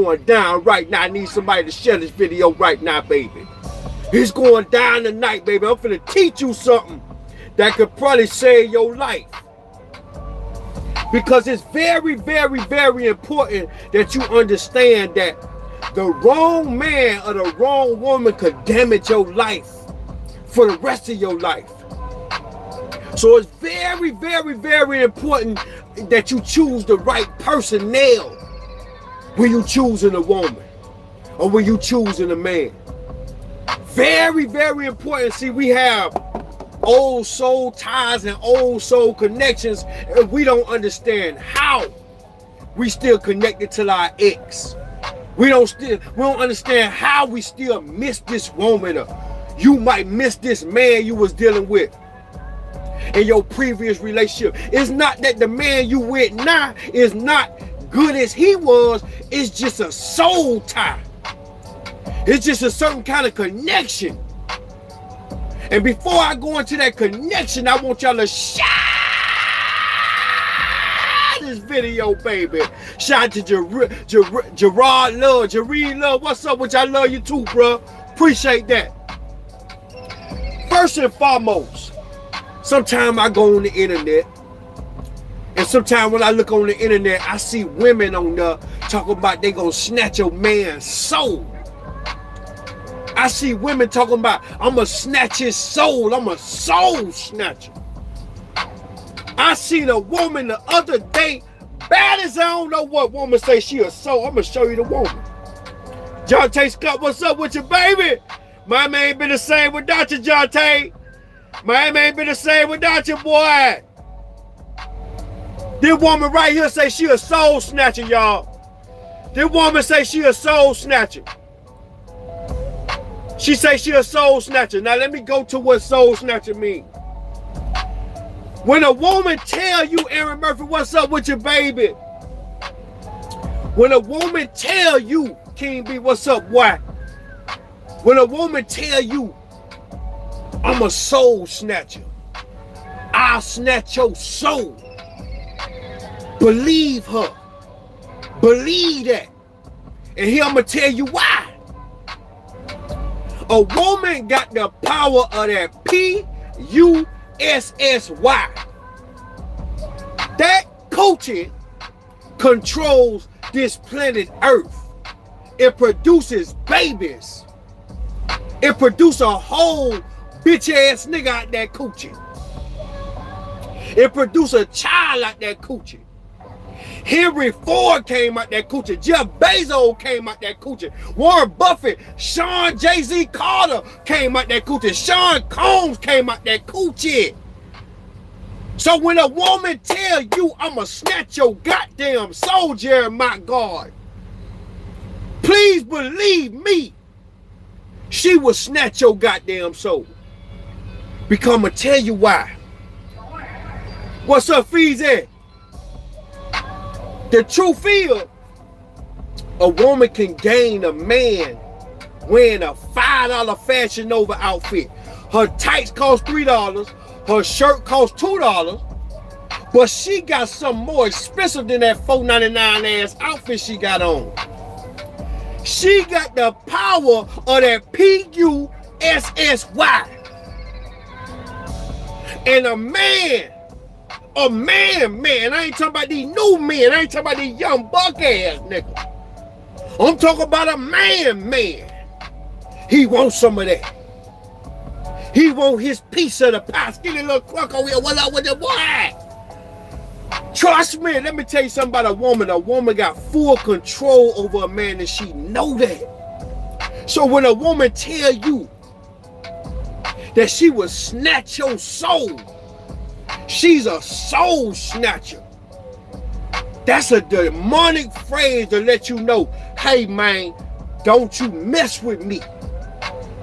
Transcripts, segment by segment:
going down right now. I need somebody to share this video right now, baby. It's going down tonight, baby. I'm finna teach you something that could probably save your life. Because it's very, very, very important that you understand that the wrong man or the wrong woman could damage your life for the rest of your life. So it's very, very, very important that you choose the right personnel when you choosing a woman or when you choosing a man. Very, very important. See, we have old soul ties and old soul connections, and we don't understand how we still connected to our ex. We don't understand how we still miss this woman, or you might miss this man you was dealing with in your previous relationship. It's not that the man you with now is not good as he was. It's just a soul tie. It's just a certain kind of connection. And before I go into that connection, I want y'all to share this video, baby. Shout out to Gerard Love, Jareed Love. What's up with y'all? Love you too, bro. Appreciate that. First and foremost, sometimes I go on the internet, and sometimes when I look on the internet, I see women on there talking about they gonna snatch a man's soul. I see women talking about, I'm gonna snatch his soul. I'm a soul snatcher. I seen a woman the other day, bad as I don't know what woman say she a soul. I'm gonna show you the woman. Jonte Scott, what's up with you, baby? My man ain't been the same without you, Jonte. My man ain't been the same without you, boy. This woman right here say she a soul snatcher, y'all. This woman say she a soul snatcher. She say she a soul snatcher. Now let me go to what soul snatcher mean. When a woman tell you, Aaron Murphy, what's up with your baby? When a woman tell you, King B, what's up, boy? When a woman tell you, I'm a soul snatcher, I'll snatch your soul. Believe her. Believe that. And here I'm going to tell you why. A woman got the power of that P-U-S-S-Y. That coaching controls this planet Earth. It produces babies. It produces a whole bitch ass nigga out that coochie. It produces a child out that coochie. Henry Ford came out that coochie. Jeff Bezos came out that coochie. Warren Buffett, Sean Jay-Z Carter came out that coochie. Sean Combs came out that coochie. So when a woman tell you, I'ma snatch your goddamn soul, Jeremiah God, please believe me, she will snatch your goddamn soul. Because I'ma tell you why. What's up, Feezy? The truth is, a woman can gain a man wearing a $5 Fashion Nova outfit. Her tights cost $3, her shirt costs $2, but she got something more expensive than that $4.99 ass outfit she got on. She got the power of that P-U-S-S-Y. And a man, I ain't talking about these new men. I ain't talking about these young buck ass niggas. I'm talking about a man. He wants some of that. He want his piece of the pie. Skinny little crook over here. What up with the boy? Trust me, let me tell you something about a woman. A woman got full control over a man, and she know that. So when a woman tell you that she will snatch your soul, she's a soul snatcher. That's a demonic phrase to let you know, hey man, don't you mess with me.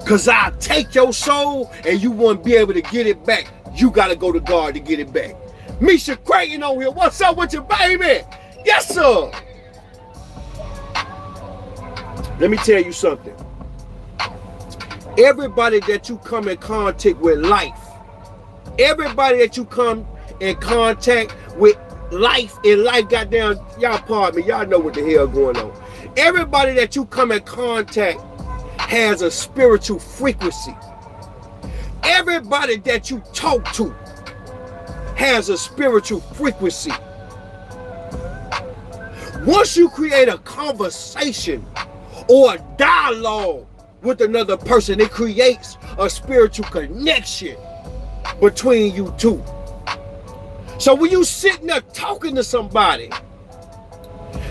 Cause I'll take your soul and you won't be able to get it back. You gotta go to God to get it back. Misha Creighton on here. What's up with you, baby? Yes, sir. Let me tell you something. Everybody that you come in contact with life, everybody that you come in contact with life in life, goddamn, y'all pardon me, y'all know what the hell going on. Everybody that you come in contact has a spiritual frequency. Everybody that you talk to has a spiritual frequency. Once you create a conversation or a dialogue with another person, it creates a spiritual connection between you two. So when you sitting there talking to somebody,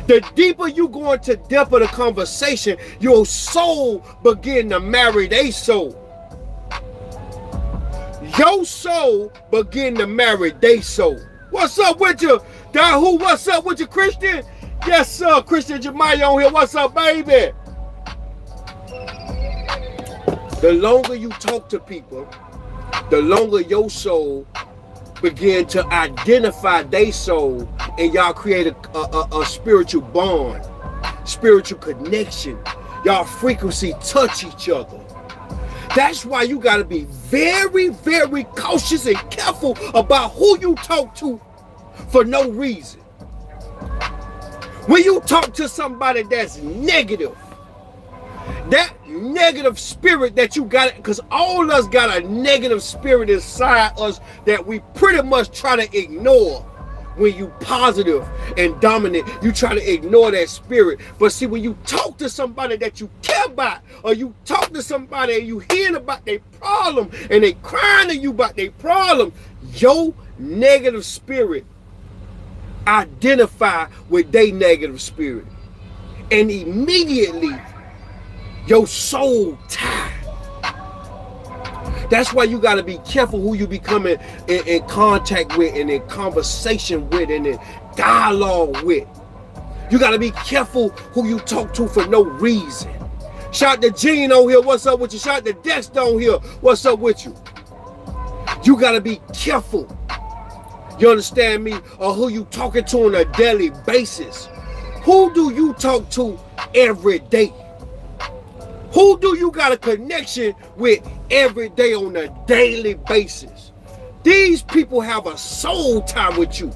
the deeper you go into depth of the conversation, your soul begin to marry their soul. Your soul begin to marry their soul. What's up with you, Dahu? What's up with you, Christian? Yes, sir. Christian Jemiah on here. What's up, baby? The longer you talk to people, the longer your soul begin to identify their soul, and y'all create a spiritual bond, spiritual connection. Y'all frequency touch each other. That's why you got to be very, very cautious and careful about who you talk to for no reason. When you talk to somebody that's negative, that negative spirit that you got, because all of us got a negative spirit inside us that we pretty much try to ignore. When you positive and dominant, you try to ignore that spirit. But see, when you talk to somebody that you care about, or you talk to somebody and you hearing about their problem and they crying to you about their problem, your negative spirit identify with their negative spirit, and immediately your soul tied. That's why you got to be careful who you become in contact with and in conversation with and in dialogue with. You got to be careful who you talk to for no reason. Shout to Gene on here. What's up with you? Shout to Dexter on here. What's up with you? You got to be careful. You understand me? Or who you talking to on a daily basis. Who do you talk to every day? Who do you got a connection with every day on a daily basis? These people have a soul tie with you.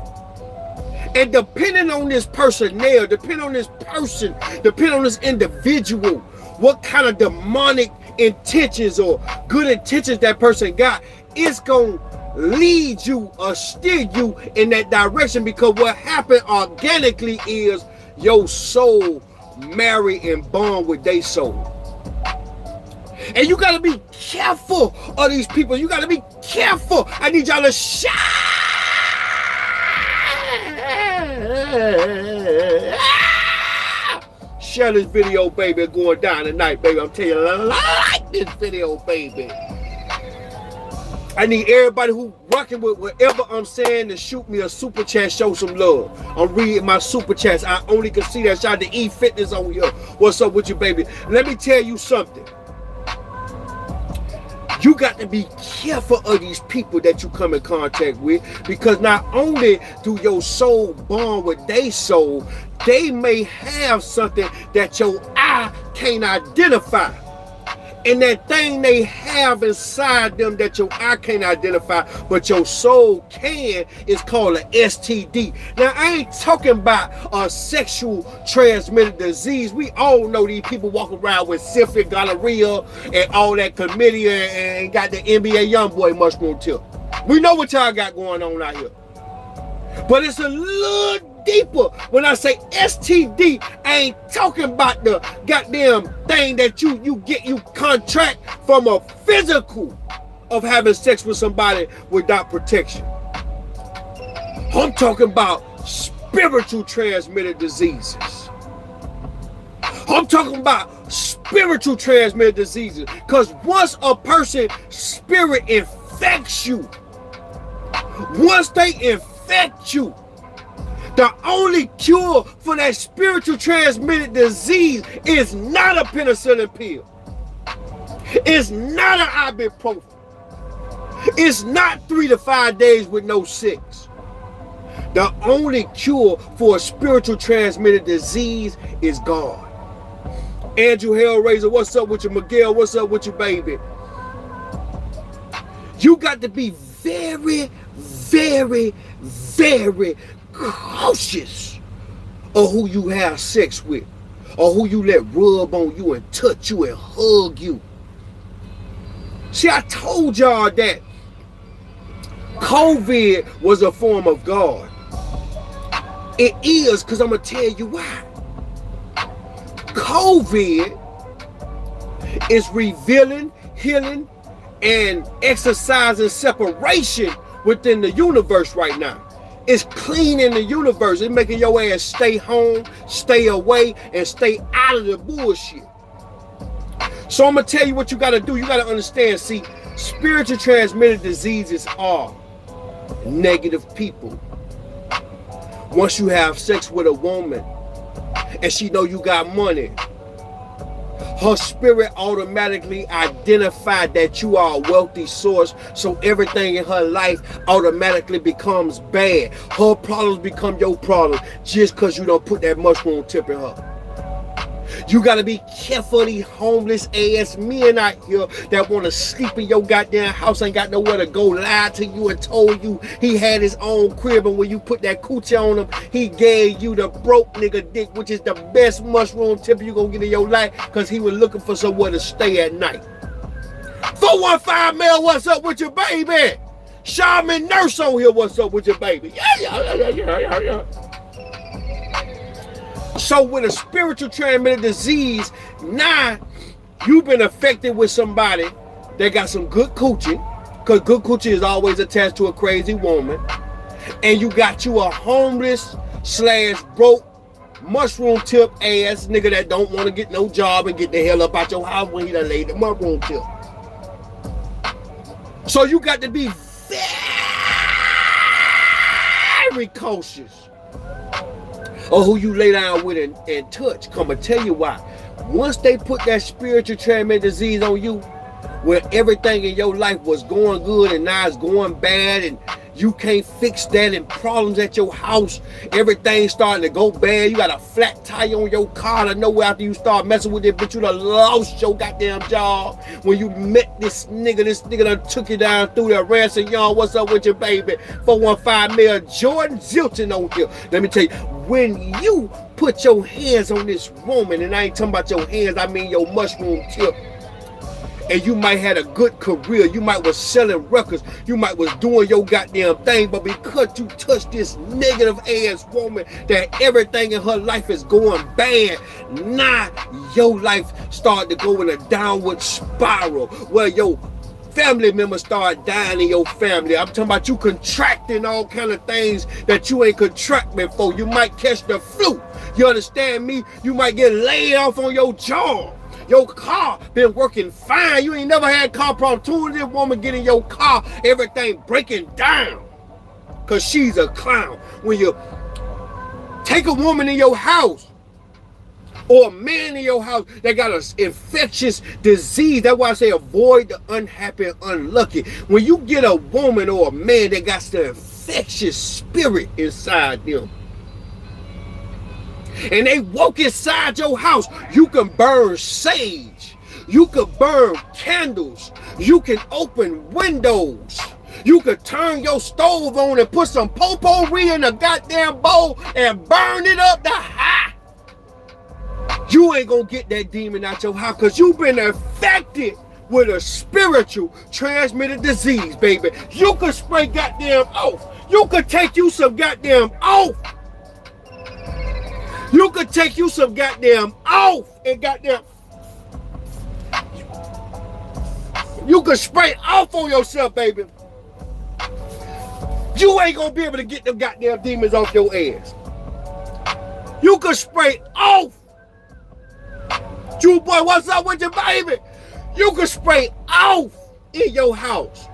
And depending on this personnel, depending on this person, depending on this individual, what kind of demonic intentions or good intentions that person got, it's going to lead you or steer you in that direction, because what happened organically is your soul marry and bond with their soul. And you got to be careful of these people. You got to be careful. I need y'all to share this video, baby. Going down tonight, baby. I'm telling you, like this video, baby. I need everybody who rocking with whatever I'm saying to shoot me a super chat, show some love. I'm reading my super chats. I only can see that. Shout out to E Fitness on here. What's up with you, baby? Let me tell you something. You got to be careful of these people that you come in contact with, because not only do your soul bond with their soul, they may have something that your eye can't identify. And that thing they have inside them that your eye can't identify, but your soul can, is called an STD. Now, I ain't talking about a sexual transmitted disease. We all know these people walk around with syphilis, gonorrhea, and all that chlamydia, and got the NBA YoungBoy mushroom tip. We know what y'all got going on out here. But it's a little deeper. When I say STD, I ain't talking about the goddamn thing that you contract from a physical of having sex with somebody without protection. I'm talking about spiritual transmitted diseases. I'm talking about spiritual transmitted diseases, because once a person's spirit infects you, once they infect you, the only cure for that spiritual transmitted disease is not a penicillin pill. It's not an ibuprofen. It's not 3 to 5 days with no sex. The only cure for a spiritual transmitted disease is God. Andrew Hellraiser, what's up with you? Miguel, what's up with you, baby? You got to be very, very, very cautious of who you have sex with, or who you let rub on you and touch you and hug you. See, I told y'all that COVID was a form of God. It is, because I'm going to tell you why. COVID is revealing, healing, and exercising separation within the universe right now. It's cleaning the universe. It's making your ass stay home, stay away, and stay out of the bullshit. So I'm going to tell you what you got to do. You got to understand, see, spiritual transmitted diseases are negative people. Once you have sex with a woman and she know you got money, her spirit automatically identified that you are a wealthy source, so everything in her life automatically becomes bad. Her problems become your problem just because you don't put that mushroom tip in her. You got to be careful of these homeless ass men out here that want to sleep in your goddamn house, ain't got nowhere to go, lied to you and told you he had his own crib, and when you put that coochie on him, he gave you the broke nigga dick, which is the best mushroom tip you gonna get in your life, because he was looking for somewhere to stay at night. 415 Mel, what's up with your baby? Shaman Nurse on here, what's up with your baby? Yeah. So with a spiritual transmitted disease, now you've been affected with somebody that got some good coochie, because good coochie is always attached to a crazy woman, and you got you a homeless / broke mushroom tip ass nigga that don't want to get no job and get the hell up out your house when he done laid the mushroom tip. So you got to be very cautious or who you lay down with and touch. Come and tell you why. Once they put that spiritual transmitted disease on you, where everything in your life was going good and now it's going bad and you can't fix that, and problems at your house, everything's starting to go bad. You got a flat tire on your car to nowhere after you start messing with it, but you done lost your goddamn job. When you met this nigga done took you down through the ransom. Y'all, what's up with your baby? 415 Mel, Jordan Zilton on here. Let me tell you, when you put your hands on this woman, and I ain't talking about your hands, I mean your mushroom tip, and you might had a good career, you might was selling records, you might was doing your goddamn thing, but because you touched this negative ass woman that everything in her life is going bad, now your life started to go in a downward spiral where your family members start dying in your family. I'm talking about you contracting all kind of things that you ain't contract before. You might catch the flu. You understand me? You might get laid off on your job. Your car been working fine. You ain't never had car problems. Tune this woman get in your car, everything breaking down because she's a clown. When you take a woman in your house or a man in your house that got an infectious disease, that's why I say avoid the unhappy and unlucky. When you get a woman or a man that got the infectious spirit inside them, and they walk inside your house, you can burn sage, you can burn candles, you can open windows, you can turn your stove on and put some potpourri in a goddamn bowl and burn it up to high. You ain't gonna get that demon out your house because you've been affected with a spiritual transmitted disease, baby. You can spray goddamn off. You could take you some goddamn off. You could take you some goddamn off and goddamn. You could spray off on yourself, baby. You ain't gonna be able to get them goddamn demons off your ass. You could spray off. You boy, what's up with your baby? You could spray off in your house.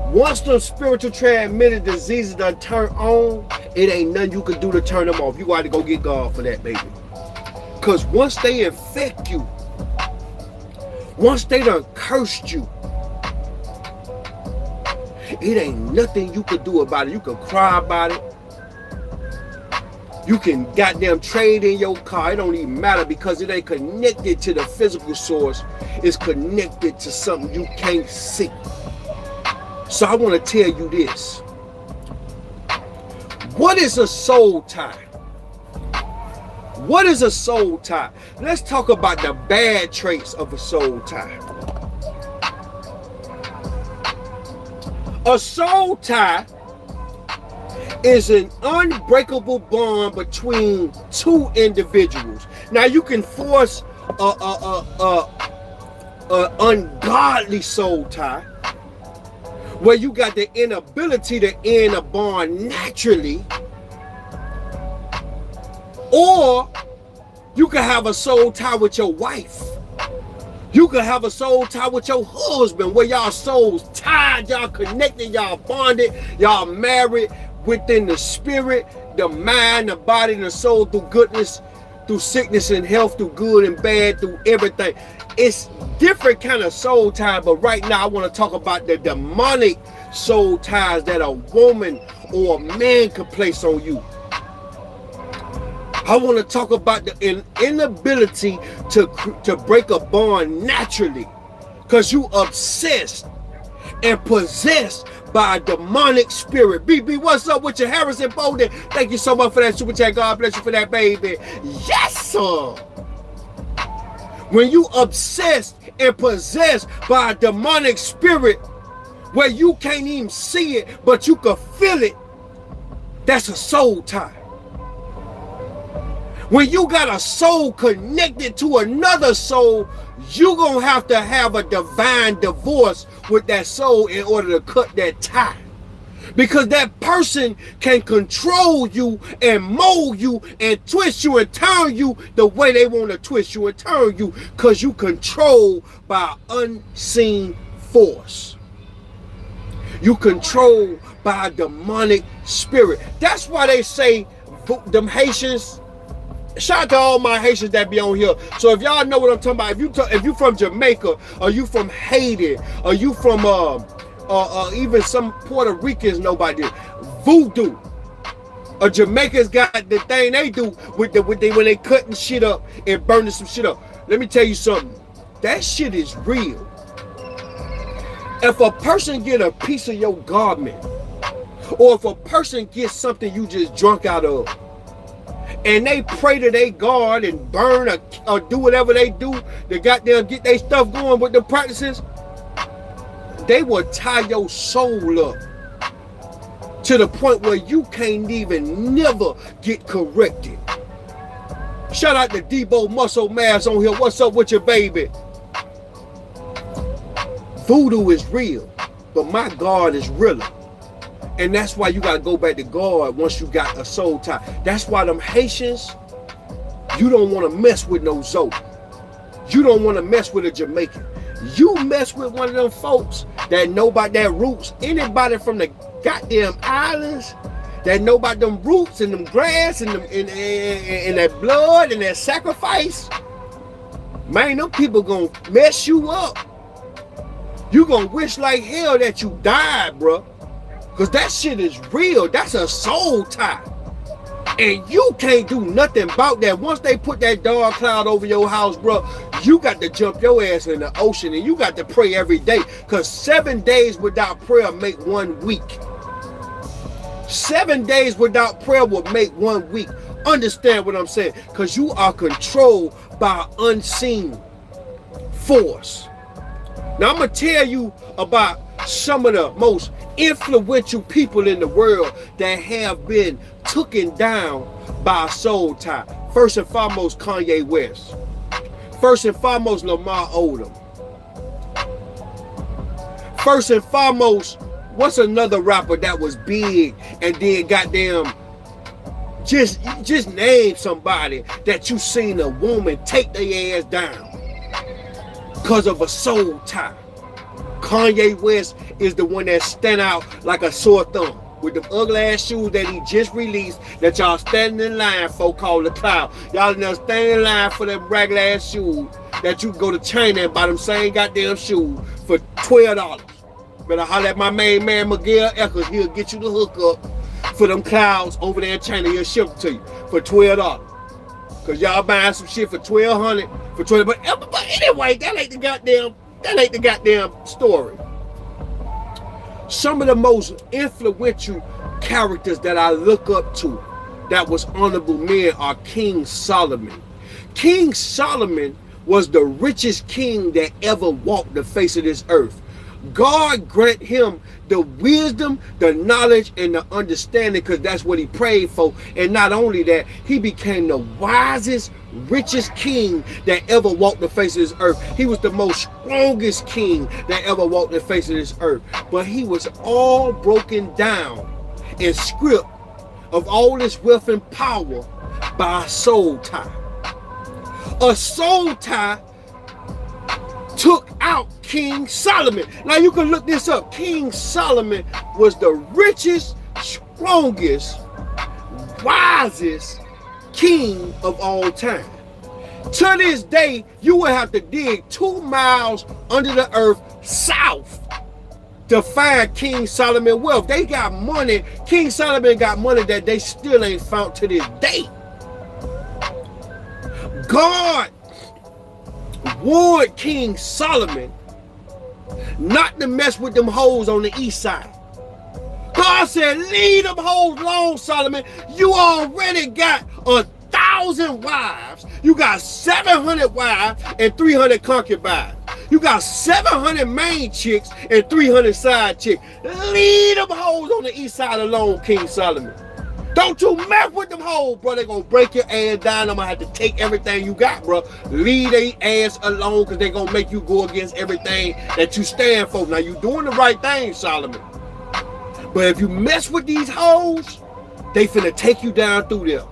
Once the spiritual transmitted diseases done turn on, it ain't nothing you can do to turn them off. You got to go get God for that, baby. Because once they infect you, once they done cursed you, it ain't nothing you could do about it. You can cry about it. You can goddamn trade in your car. It don't even matter because it ain't connected to the physical source. It's connected to something you can't see. So I want to tell you this. What is a soul tie? What is a soul tie? Let's talk about the bad traits of a soul tie. A soul tie is an unbreakable bond between two individuals. Now you can force a ungodly soul tie, where you got the inability to end a bond naturally, or you can have a soul tie with your wife. You can have a soul tie with your husband, where y'all souls tied, y'all connected, y'all bonded, y'all married within the spirit, the mind, the body, and the soul, through goodness, through sickness and health, through good and bad, through everything. It's different kind of soul tie, but right now I want to talk about the demonic soul ties that a woman or a man could place on you. I want to talk about the inability to break a bond naturally, because you obsessed and possessed by a demonic spirit. BB, what's up with your Harrison Bolden? Thank you so much for that super chat. God bless you for that, baby. Yes, sir. When you obsessed and possessed by a demonic spirit where you can't even see it, but you can feel it, that's a soul tie. When you got a soul connected to another soul, you're going to have a divine divorce with that soul in order to cut that tie. Because that person can control you and mold you and twist you and turn you the way they want to twist you and turn you, because you control by unseen force. You control by a demonic spirit. That's why they say them Haitians. Shout out to all my Haitians that be on here. So if y'all know what I'm talking about, if you from Jamaica, or you from Haiti, or you from even some Puerto Ricans know about this, voodoo. Or Jamaicans got the thing they do with when they cutting shit up and burning some shit up. Let me tell you something. That shit is real. If a person get a piece of your garment, or if a person gets something you just drunk out of, and they pray to their God and burn or do whatever they do to goddamn get their stuff going with the practices, they will tie your soul up to the point where you can't even never get corrected. Shout out to Debo Muscle Mass on here. What's up with your baby? Voodoo is real, but my God is realer. And that's why you got to go back to God once you got a soul tie. That's why them Haitians, you don't want to mess with no Zoe. You don't want to mess with a Jamaican. You mess with one of them folks that know about their roots. Anybody from the goddamn islands that know about them roots and them grass and them and that blood and that sacrifice, man, them people gonna mess you up. You gonna wish like hell that you died, bro. Because that shit is real. That's a soul tie. And you can't do nothing about that. Once they put that dark cloud over your house, bro, you got to jump your ass in the ocean, and you got to pray every day. Because 7 days without prayer make 1 week. 7 days without prayer will make 1 week. Understand what I'm saying? Because you are controlled by unseen force. Now, I'm going to tell you about some of the most influential people in the world that have been taken down by a soul tie. First and foremost, Kanye West. First and foremost, Lamar Odom. First and foremost, what's another rapper that was big and then goddamn just name somebody that you seen a woman take their ass down because of a soul tie. Kanye West is the one that stand out like a sore thumb with them ugly ass shoes that he just released that y'all standing in line for, called the Cloud. Y'all now standing in line for them regular ass shoes that you can go to China and buy them same goddamn shoes for $12. Better holler at my main man Miguel Eckers. He'll get you the hookup for them Clouds over there in China. He'll ship it to you for $12. Cause y'all buying some shit for $1,200 for $20. But anyway, that ain't the goddamn story. Some of the most influential characters that I look up to that was honorable men are King Solomon. King Solomon was the richest king that ever walked the face of this earth. God grant him the wisdom, the knowledge, and the understanding, because that's what he prayed for. And not only that, he became the wisest, richest king that ever walked the face of this earth. He was the most strongest king that ever walked the face of this earth. But he was all broken down and stripped of all this wealth and power by a soul tie. A soul tie took out King Solomon. Now you can look this up. King Solomon was the richest, strongest, wisest king of all time. To this day, you will have to dig 2 miles under the earth south to find King Solomon wealth. They got money. King Solomon got money that they still ain't found to this day. God warned King Solomon not to mess with them hoes on the east side. God said, leave them hoes alone, Solomon. You already got 1,000 wives. You got 700 wives and 300 concubines. You got 700 main chicks and 300 side chicks. Leave them hoes on the east side alone, King Solomon. Don't you mess with them hoes, bro. They're going to break your ass down. I'm going to have to take everything you got, bro. Leave their ass alone, because they're going to make you go against everything that you stand for. Now, you doing the right thing, Solomon. But if you mess with these hoes, they finna take you down through there.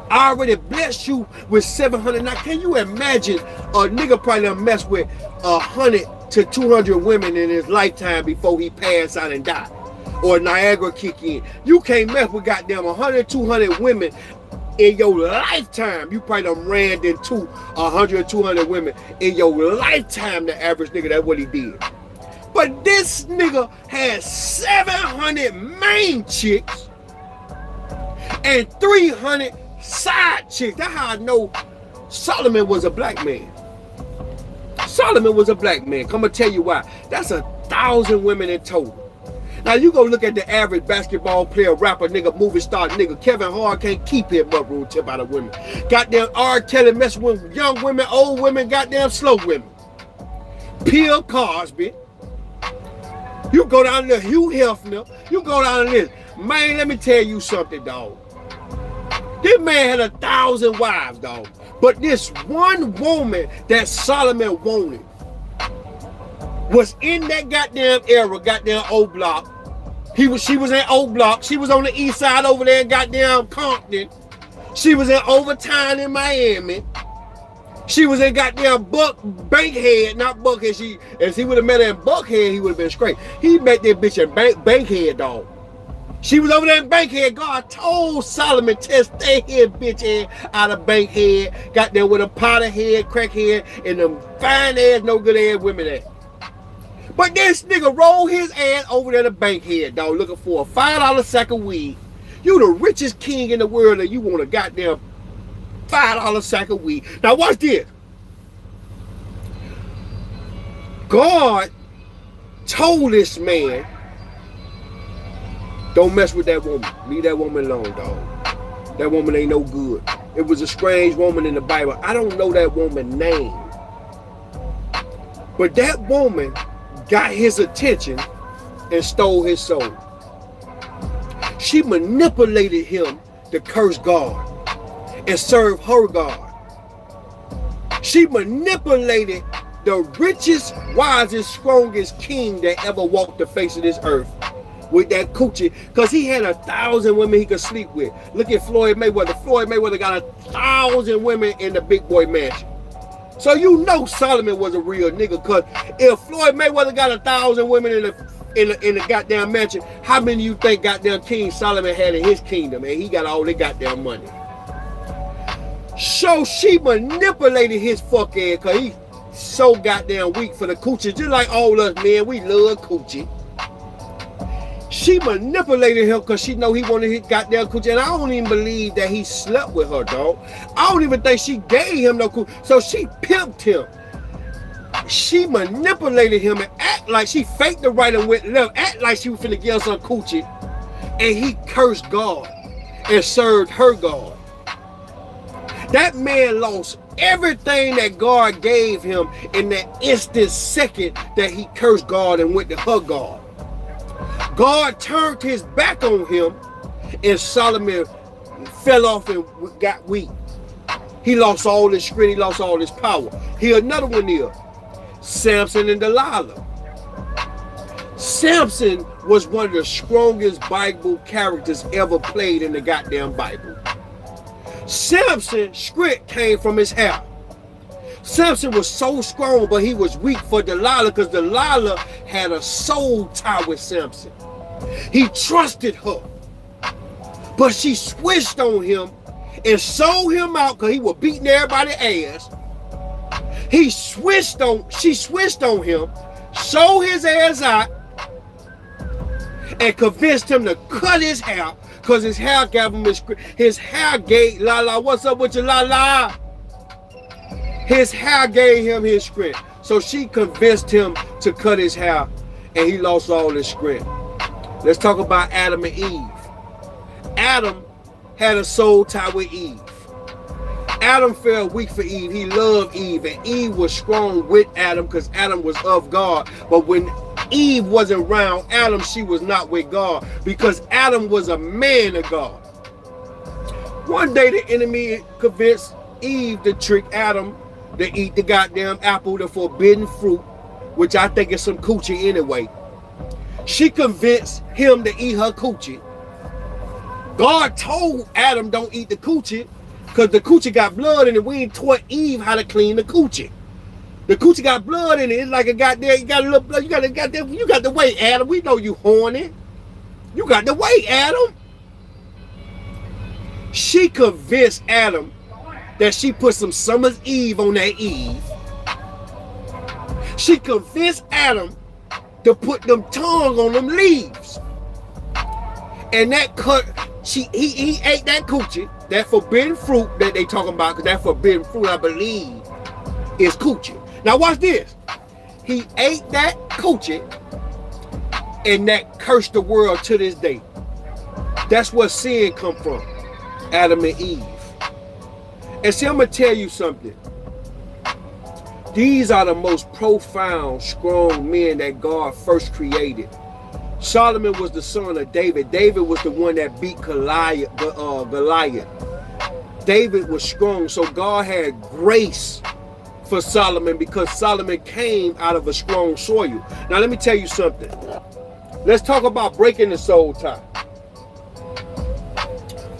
I already blessed you with 700. Now, can you imagine a nigga probably done mess with 100 to 200 women in his lifetime before he passed out and died? Or Niagara kick in. You can't mess with goddamn 100, 200 women in your lifetime. You probably done ran into 100, 200 women in your lifetime. The average nigga, that's what he did. But this nigga had 700 main chicks and 300 side chicks. That's how I know Solomon was a black man. Solomon was a black man. Come and tell you why. That's 1,000 women in total. Now you go look at the average basketball player, rapper, nigga, movie star, nigga. Kevin Hart can't keep his butt room tip out of women. Goddamn R. Kelly messing with young women, old women, goddamn slow women. Bill Cosby. You go down there, Hugh Hefner. You go down there. Man, let me tell you something, dog. This man had 1,000 wives, dog. But this one woman that Solomon wanted was in that goddamn era, goddamn O Block. She was in O Block. She was on the east side over there in goddamn Compton. She was in Overtown in Miami. She was in goddamn Bankhead, not Buckhead. If he would have met her in Buckhead, he would have been straight. He met that bitch in Bankhead, dog. She was over there in Bankhead. God told Solomon to stay here, bitch ass, out of Bankhead. Got there with a powder head, crackhead, and them fine ass, no good ass women at. But this nigga rolled his ass over there to Bankhead, dog, looking for a $5 sack of weed. You the richest king in the world, and you want a goddamn $5 sack of weed. Now watch this. God told this man, don't mess with that woman. Leave that woman alone, dog. That woman ain't no good. It was a strange woman in the Bible. I don't know that woman's name. But that woman got his attention and stole his soul. She manipulated him to curse God and serve her God. She manipulated the richest, wisest, strongest king that ever walked the face of this earth with that coochie, because he had 1,000 women he could sleep with. Look at Floyd Mayweather. Floyd Mayweather got 1,000 women in the big boy mansion. So you know Solomon was a real nigga, because if Floyd Mayweather got 1,000 women in the goddamn mansion, how many you think goddamn King Solomon had in his kingdom? And he got all the goddamn money. So she manipulated his fuck ass, because he so goddamn weak for the coochie. Just like all us men, we love coochie. She manipulated him because she know he wanted his goddamn coochie. And I don't even believe that he slept with her, dog. I don't even think she gave him no coochie. So she pimped him. She manipulated him and act like she faked the right and went left. Act like she was finna get some coochie. And he cursed God. and served her God. That man lost everything that God gave him in that instant second that he cursed God and went to her God. God turned his back on him, and Solomon fell off and got weak. He lost all his strength, he lost all his power. Here another one here, Samson and Delilah. Samson was one of the strongest Bible characters ever played in the goddamn Bible. Samson's strength came from his hair. Samson was so strong, but he was weak for Delilah because Delilah had a soul tie with Samson. He trusted her, but she switched on him and sold him out because he was beating everybody's ass. She switched on him, sold his ass out, and convinced him to cut his hair because his hair gave him his hair gave Lala. What's up with you, Lala? His hair gave him his strength. So she convinced him to cut his hair, and he lost all his strength. Let's talk about Adam and Eve. Adam had a soul tie with Eve. Adam fell weak for Eve. He loved Eve, and Eve was strong with Adam because Adam was of God. But when Eve wasn't around Adam, she was not with God because Adam was a man of God. One day the enemy convinced Eve to trick Adam to eat the goddamn apple, the forbidden fruit, which I think is some coochie anyway. She convinced him to eat her coochie. God told Adam don't eat the coochie because the coochie got blood in it. We ain't taught Eve how to clean the coochie. The coochie got blood in it. It's like a goddamn, you got a little blood. You got the weight, Adam. We know you horny. You got the weight, Adam. She convinced Adam that she put some Summer's Eve on that Eve. She convinced Adam to put them tongue on them leaves. And that he ate that coochie, that forbidden fruit that they talking about, because that forbidden fruit, I believe, is coochie. Now watch this. He ate that coochie, and that cursed the world to this day. That's where sin come from, Adam and Eve. And see, I'm going to tell you something. These are the most profound, strong men that God first created. Solomon was the son of David. David was the one that beat Goliath. David was strong, so God had grace for Solomon because Solomon came out of a strong soil. Now let me tell you something. Let's talk about breaking the soul tie.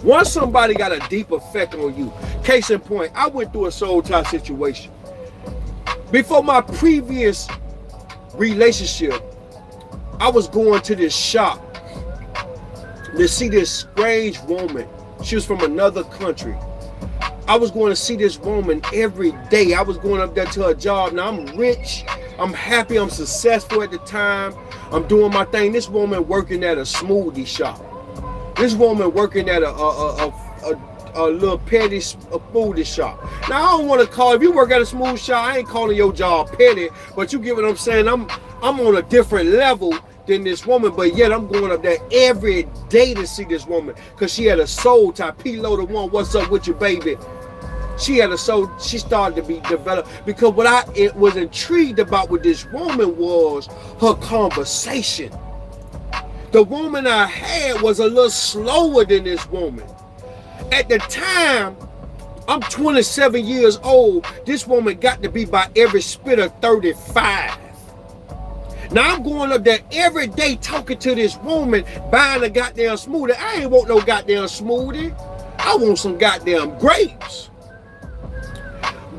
Once somebody got a deep effect on you, case in point, I went through a soul tie situation. Before my previous relationship, I was going to this shop to see this strange woman. She was from another country. I was going to see this woman every day. I was going up there to her job. Now I'm rich, I'm happy, I'm successful at the time. I'm doing my thing. This woman working at a smoothie shop. This woman working at a little petty foodie shop. Now I don't want to call, if you work at a smoothie shop, I ain't calling your job petty, but you get what I'm saying. I'm on a different level than this woman, but yet I'm going up there every day to see this woman because she had a soul tie. P-Lo the one, what's up with you, baby? She had a soul, she started to be developed because what I was intrigued about with this woman was her conversation. The woman I had was a little slower than this woman. At the time, I'm 27 years old. This woman got to be by every spit of 35. Now I'm going up there every day talking to this woman, buying a goddamn smoothie. I ain't want no goddamn smoothie. I want some goddamn grapes.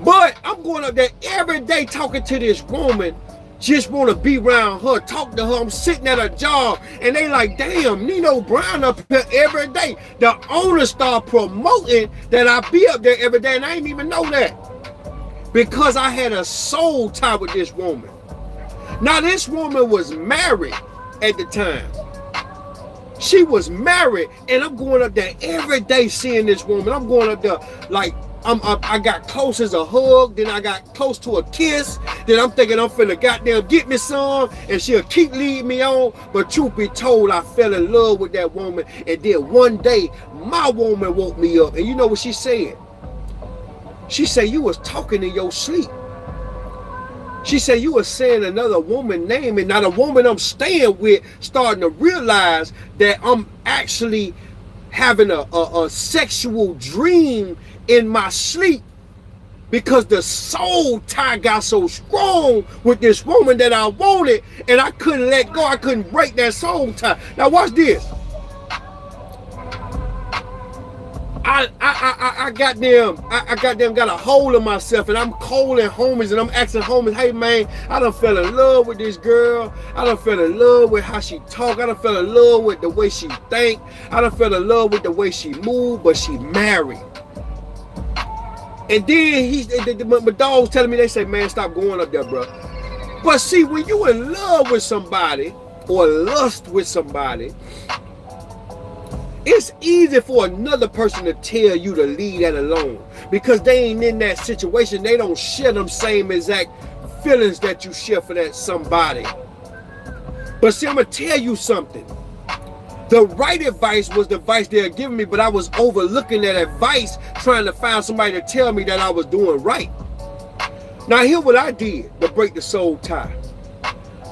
But I'm going up there every day talking to this woman, just want to be around her, talk to her. I'm sitting at her job, and they like, damn, Nino Brown up here every day. The owner start promoting that I be up there every day, and I didn't even know that. Because I had a soul tie with this woman. Now, this woman was married at the time. She was married, and I'm going up there every day seeing this woman. I'm going up there like I got close as a hug, then I got close to a kiss, then I'm thinking I'm finna goddamn get me some, and she'll keep leading me on. But truth be told, I fell in love with that woman, and then one day, my woman woke me up, and you know what she said? She said, you was talking in your sleep. She said, you was saying another woman's name, and now the woman I'm staying with starting to realize that I'm actually having a sexual dream in my sleep, because the soul tie got so strong with this woman that I wanted, and I couldn't let go. I couldn't break that soul tie. Now watch this. I goddamn got a hold of myself, and I'm calling homies, and I'm asking homies, hey man, I done fell in love with this girl. I done fell in love with how she talk. I done fell in love with the way she think. I done fell in love with the way she move, but she married. And then my dogs telling me, they say, man, stop going up there, bro. But see, when you in love with somebody or lust with somebody, it's easy for another person to tell you to leave that alone, because they ain't in that situation. They don't share them same exact feelings that you share for that somebody. But see, I'm gonna tell you something. The right advice was the advice they were giving me, but I was overlooking that advice, trying to find somebody to tell me that I was doing right. Now, here's what I did to break the soul tie.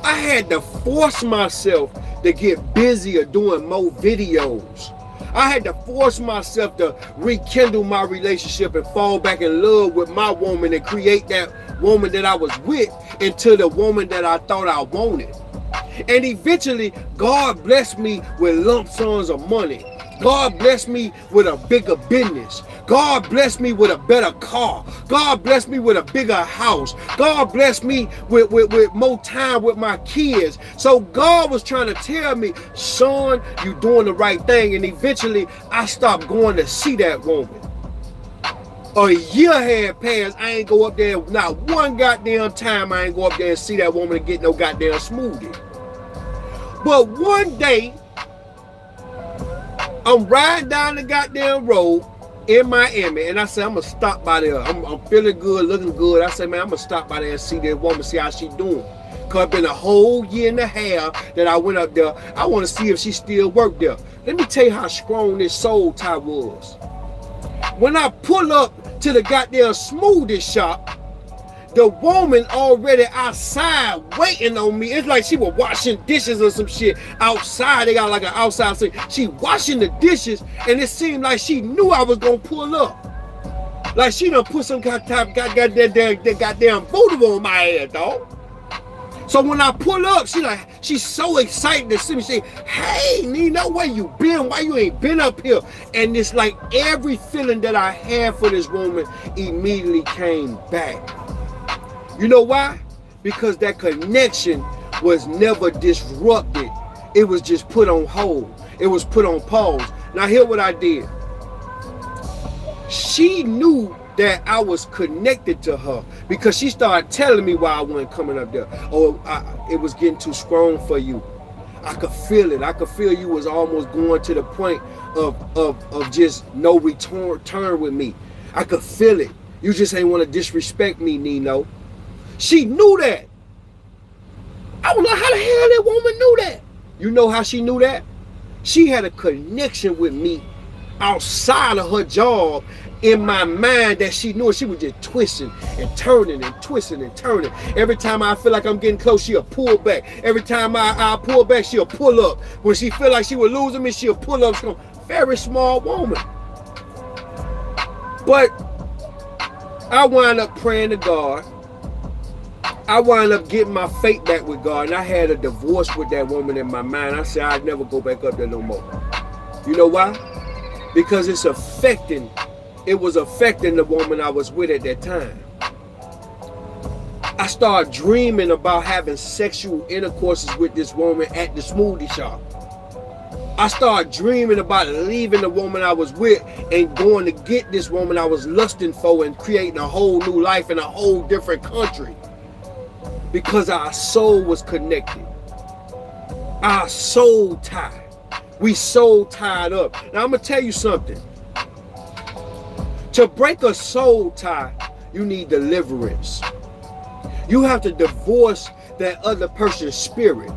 I had to force myself to get busier doing more videos. I had to force myself to rekindle my relationship and fall back in love with my woman and create that woman that I was with into the woman that I thought I wanted. And eventually, God blessed me with lump sums of money. God blessed me with a bigger business. God blessed me with a better car. God blessed me with a bigger house. God blessed me with more time with my kids. So God was trying to tell me, son, you doing the right thing. And eventually, I stopped going to see that woman. A year had passed, I ain't go up there, not one goddamn time I ain't go up there and see that woman and get no goddamn smoothie. But one day, I'm riding down the goddamn road in Miami, and I said, I'm going to stop by there. I'm feeling good, looking good. I said, man, I'm going to stop by there and see that woman, see how she doing. Because it's been a whole year and a half that I went up there. I want to see if she still worked there. Let me tell you how strong this soul tie was. When I pull up to the goddamn smoothie shop, the woman already outside waiting on me. It's like she was washing dishes or some shit outside. They got like an outside thing. She washing the dishes, and it seemed like she knew I was gonna pull up. Like she done put some goddamn voodoo on my head, dog. So when I pull up, she's so excited to see me. She, hey, Nino, where you been? Why you ain't been up here? And it's like every feeling that I had for this woman immediately came back. You know why? Because that connection was never disrupted. It was just put on hold. It was put on pause. Now here's what I did. She knew that I was connected to her because she started telling me why I wasn't coming up there. Oh, it was getting too strong for you. I could feel it. I could feel you was almost going to the point of just no return with me. I could feel it. You just ain't want to disrespect me, Nino. She knew that. I don't know how the hell that woman knew that. You know how she knew that? She had a connection with me outside of her job in my mind that she knew. She was just twisting and turning and twisting and turning. Every time I feel like I'm getting close, she'll pull back. Every time I pull back, she'll pull up. When she feel like she was losing me, she'll pull up. She's a very small woman. But I wind up praying to God. I wound up getting my faith back with God, and I had a divorce with that woman in my mind. I said I'd never go back up there no more. You know why? Because it was affecting the woman I was with at that time. I started dreaming about having sexual intercourses with this woman at the smoothie shop. I started dreaming about leaving the woman I was with and going to get this woman I was lusting for and creating a whole new life in a whole different country. Because our soul was connected. Our soul tied. We soul tied up. Now I'm going to tell you something. To break a soul tie, you need deliverance. You have to divorce that other person's spirit.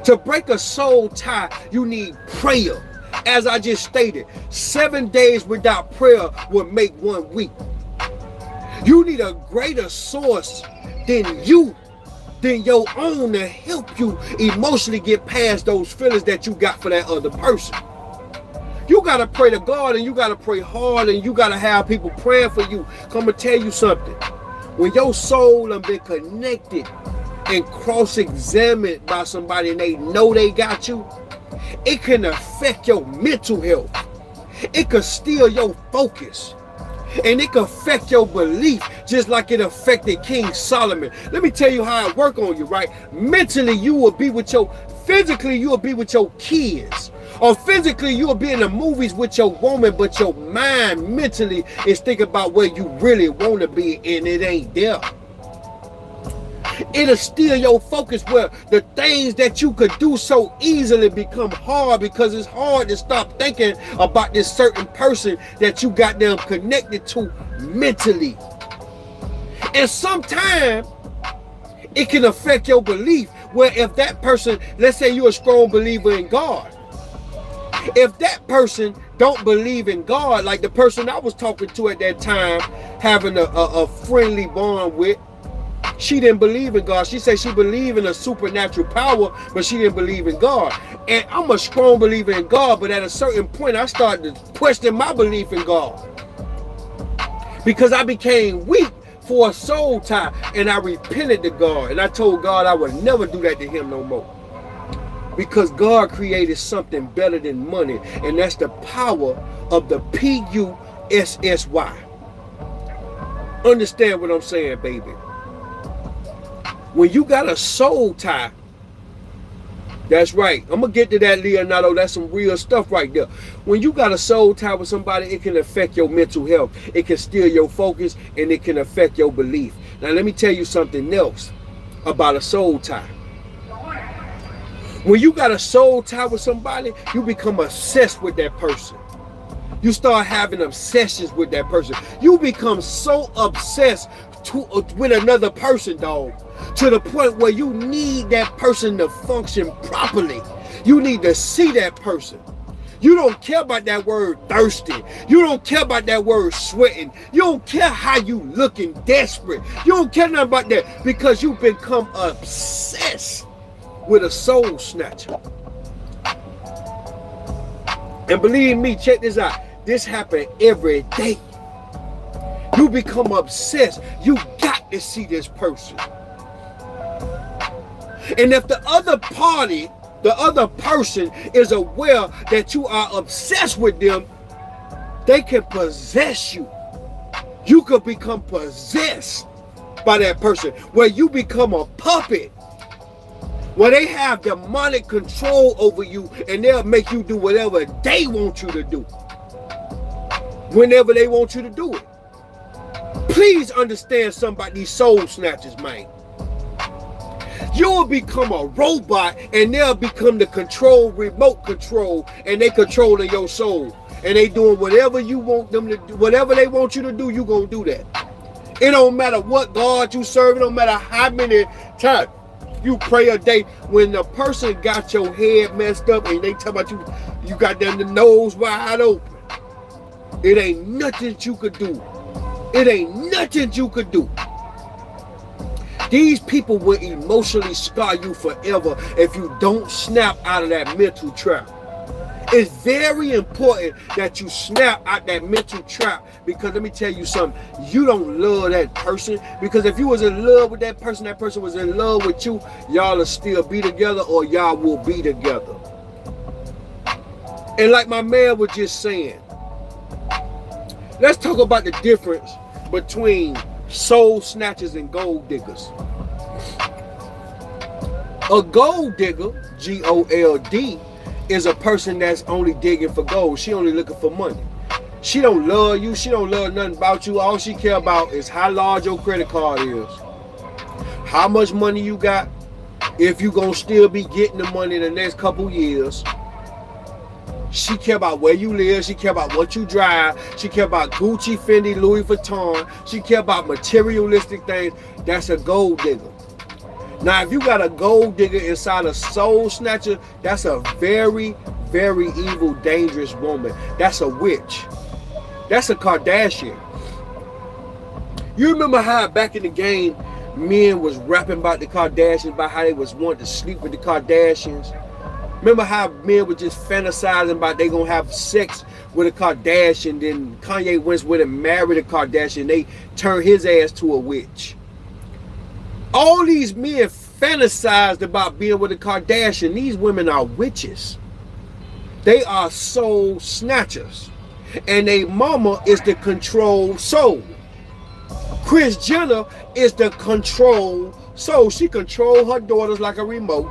To break a soul tie, you need prayer. As I just stated, 7 days without prayer will make 1 week. You need a greater source than your own to help you emotionally get past those feelings that you got for that other person. You got to pray to God, and you got to pray hard, and you got to have people praying for you. Come and tell you something. When your soul has been connected and cross-examined by somebody and they know they got you, it can affect your mental health. It can steal your focus. And it can affect your belief just like it affected King Solomon. Let me tell you how it work on you, right? Mentally, you will be with physically, you will be with your kids. Or physically, you will be in the movies with your woman, but your mind mentally is thinking about where you really want to be, and it ain't there. It'll steal your focus where the things that you could do so easily become hard, because it's hard to stop thinking about this certain person that you got them connected to mentally. And sometimes it can affect your belief, where if that person, let's say you're a strong believer in God, if that person don't believe in God, like the person I was talking to at that time, having a friendly bond with, she didn't believe in God. She said she believed in a supernatural power, but she didn't believe in God. And I'm a strong believer in God, but at a certain point, I started to question my belief in God, because I became weak for a soul tie, and I repented to God, and I told God I would never do that to him no more, because God created something better than money, and that's the power of the PUSSY. Understand what I'm saying, baby? When you got a soul tie, that's right. I'm going to get to that, Leonardo. That's some real stuff right there. When you got a soul tie with somebody, it can affect your mental health. It can steal your focus, and it can affect your belief. Now, let me tell you something else about a soul tie. When you got a soul tie with somebody, you become obsessed with that person. You start having obsessions with that person. You become so obsessed with another person, dog, to the point where you need that person to function properly. You need to see that person. You don't care about that word thirsty. You don't care about that word sweating. You don't care how you looking desperate. You don't care nothing about that, because you become obsessed with a soul snatcher. And believe me, check this out. This happens every day. You become obsessed. You got to see this person. And if the other party, the other person is aware that you are obsessed with them, they can possess you. You could become possessed by that person, where you become a puppet, where they have demonic control over you, and they'll make you do whatever they want you to do, whenever they want you to do it. Please understand something about these soul snatchers, man. You'll become a robot, and they'll become the remote control, and they controlling your soul, and they doing whatever you want them to do. Whatever they want you to do, you gonna do that. It don't matter what God you serve. It don't matter how many times you pray a day. When the person got your head messed up and they talk about you got them the nose wide open, it ain't nothing you could do. It ain't nothing you could do. These people will emotionally scar you forever if you don't snap out of that mental trap. It's very important that you snap out that mental trap, because let me tell you something. You don't love that person, because if you was in love with that person was in love with you, y'all will still be together, or y'all will be together. And like my man was just saying, let's talk about the difference between soul snatchers and gold diggers. A gold digger, G-O-L-D, is a person that's only digging for gold. She only looking for money. She don't love you. She don't love nothing about you. All she care about is how large your credit card is, how much money you got, if you gonna still be getting the money in the next couple years. She care about where you live. She care about what you drive. She care about Gucci, Fendi, Louis Vuitton. She care about materialistic things. That's a gold digger. Now, if you got a gold digger inside a soul snatcher, that's a very, very evil, dangerous woman. That's a witch. That's a Kardashian. You remember how back in the game, men was rapping about the Kardashians, about how they was wanting to sleep with the Kardashians? Remember how men were just fantasizing about they gonna have sex with a Kardashian, then Kanye went with and married a Kardashian, they turned his ass to a witch. All these men fantasized about being with a Kardashian. These women are witches. They are soul snatchers. And their mama is the control soul. Kris Jenner is the control soul. She control her daughters like a remote.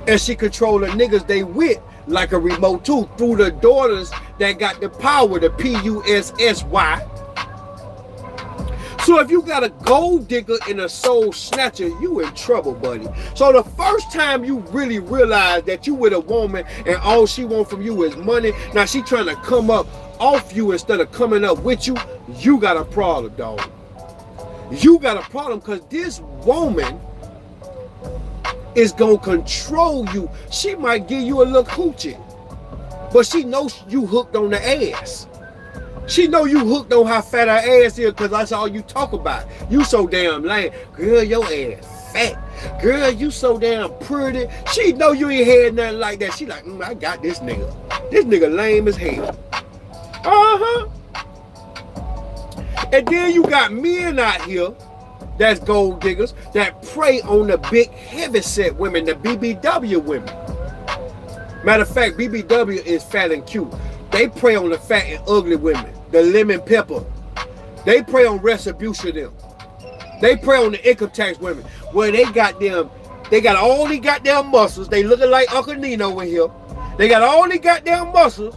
And she control the niggas they with like a remote too, through the daughters that got the power, the P-U-S-S-Y. So if you got a gold digger and a soul snatcher, you in trouble, buddy. So the first time you really realize that you with a woman and all she want from you is money, now she trying to come up off you instead of coming up with you, you got a problem, dog. You got a problem, because this woman is gonna control you. She might give you a little coochie, but she knows you hooked on the ass. She know you hooked on how fat her ass is, because that's all you talk about. You so damn lame. Girl, your ass fat. Girl, you so damn pretty. She know you ain't had nothing like that. She like, I got this nigga. This nigga lame as hell. And then you got men out here that's gold diggers that prey on the big heavyset women, the BBW women. Matter of fact, BBW is fat and cute. They prey on the fat and ugly women, the lemon pepper. They prey on retribution them. They prey on the income tax women, where they got all these goddamn muscles. They looking like Uncle Nino in here. They got all these goddamn muscles,